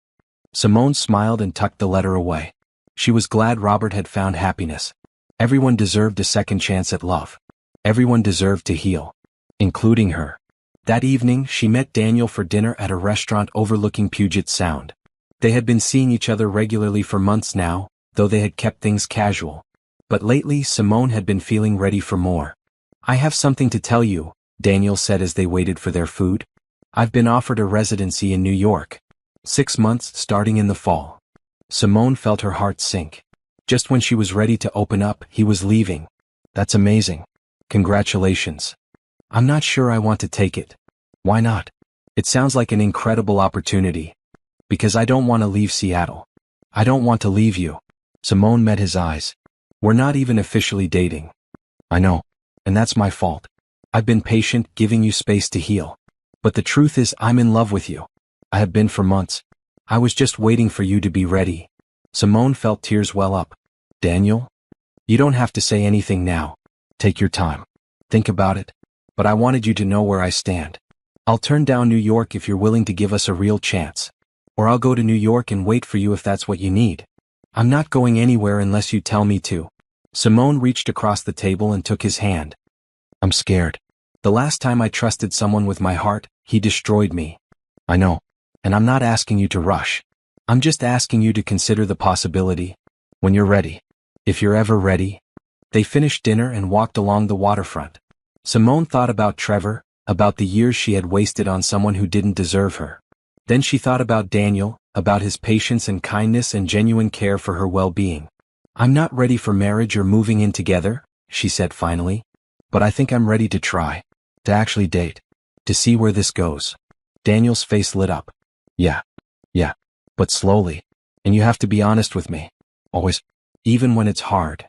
Simone smiled and tucked the letter away. She was glad Robert had found happiness. Everyone deserved a second chance at love. Everyone deserved to heal. Including her. That evening, she met Daniel for dinner at a restaurant overlooking Puget Sound. They had been seeing each other regularly for months now, though they had kept things casual. But lately, Simone had been feeling ready for more. I have something to tell you, Daniel said as they waited for their food. I've been offered a residency in New York. 6 months starting in the fall. Simone felt her heart sink. Just when she was ready to open up, he was leaving. That's amazing. Congratulations. I'm not sure I want to take it. Why not? It sounds like an incredible opportunity. Because I don't want to leave Seattle. I don't want to leave you. Simone met his eyes. We're not even officially dating. I know. And that's my fault. I've been patient, giving you space to heal. But the truth is, I'm in love with you. I have been for months. I was just waiting for you to be ready. Simone felt tears well up. Daniel? You don't have to say anything now. Take your time. Think about it. But I wanted you to know where I stand. I'll turn down New York if you're willing to give us a real chance. Or I'll go to New York and wait for you if that's what you need. I'm not going anywhere unless you tell me to. Simone reached across the table and took his hand. I'm scared. The last time I trusted someone with my heart, he destroyed me. I know. And I'm not asking you to rush. I'm just asking you to consider the possibility. When you're ready. If you're ever ready. They finished dinner and walked along the waterfront. Simone thought about Trevor, about the years she had wasted on someone who didn't deserve her. Then she thought about Daniel, about his patience and kindness and genuine care for her well-being. I'm not ready for marriage or moving in together, she said finally. But I think I'm ready to try. To actually date. To see where this goes. Daniel's face lit up. Yeah. But slowly. And you have to be honest with me. Always. Even when it's hard.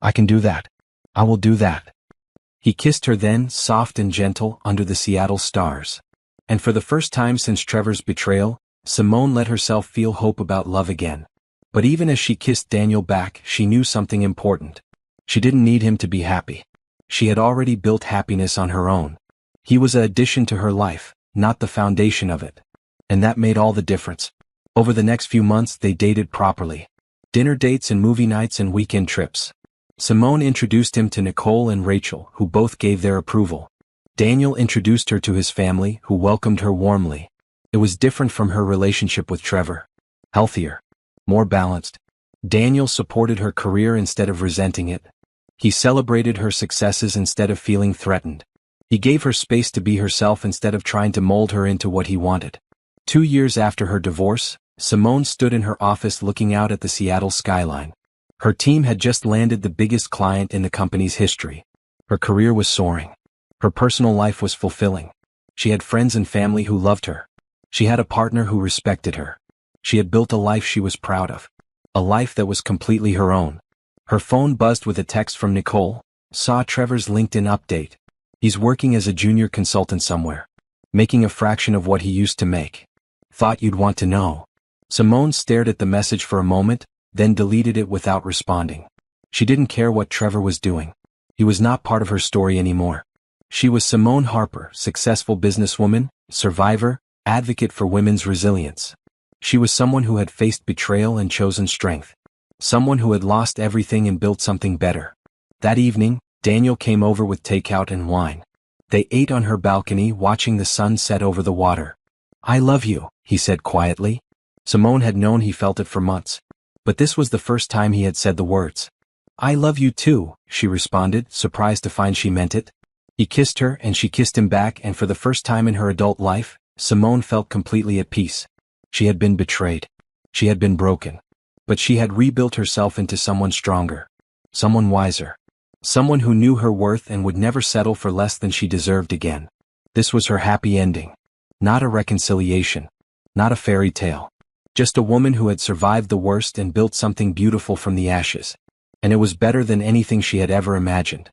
I can do that. I will do that. He kissed her then, soft and gentle, under the Seattle stars. And for the first time since Trevor's betrayal, Simone let herself feel hope about love again. But even as she kissed Daniel back, she knew something important. She didn't need him to be happy. She had already built happiness on her own. He was an addition to her life, not the foundation of it. And that made all the difference. Over the next few months they dated properly. Dinner dates and movie nights and weekend trips. Simone introduced him to Nicole and Rachel, who both gave their approval. Daniel introduced her to his family, who welcomed her warmly. It was different from her relationship with Trevor. Healthier. More balanced. Daniel supported her career instead of resenting it. He celebrated her successes instead of feeling threatened. He gave her space to be herself instead of trying to mold her into what he wanted. 2 years after her divorce, Simone stood in her office looking out at the Seattle skyline. Her team had just landed the biggest client in the company's history. Her career was soaring. Her personal life was fulfilling. She had friends and family who loved her. She had a partner who respected her. She had built a life she was proud of. A life that was completely her own. Her phone buzzed with a text from Nicole. Saw Trevor's LinkedIn update. He's working as a junior consultant somewhere. Making a fraction of what he used to make. Thought you'd want to know. Simone stared at the message for a moment, then deleted it without responding. She didn't care what Trevor was doing. He was not part of her story anymore. She was Simone Harper, successful businesswoman, survivor, advocate for women's resilience. She was someone who had faced betrayal and chosen strength. Someone who had lost everything and built something better. That evening, Daniel came over with takeout and wine. They ate on her balcony watching the sun set over the water. I love you, he said quietly. Simone had known he felt it for months. But this was the first time he had said the words. I love you too, she responded, surprised to find she meant it. He kissed her and she kissed him back, and for the first time in her adult life, Simone felt completely at peace. She had been betrayed. She had been broken. But she had rebuilt herself into someone stronger. Someone wiser. Someone who knew her worth and would never settle for less than she deserved again. This was her happy ending. Not a reconciliation. Not a fairy tale. Just a woman who had survived the worst and built something beautiful from the ashes. And it was better than anything she had ever imagined.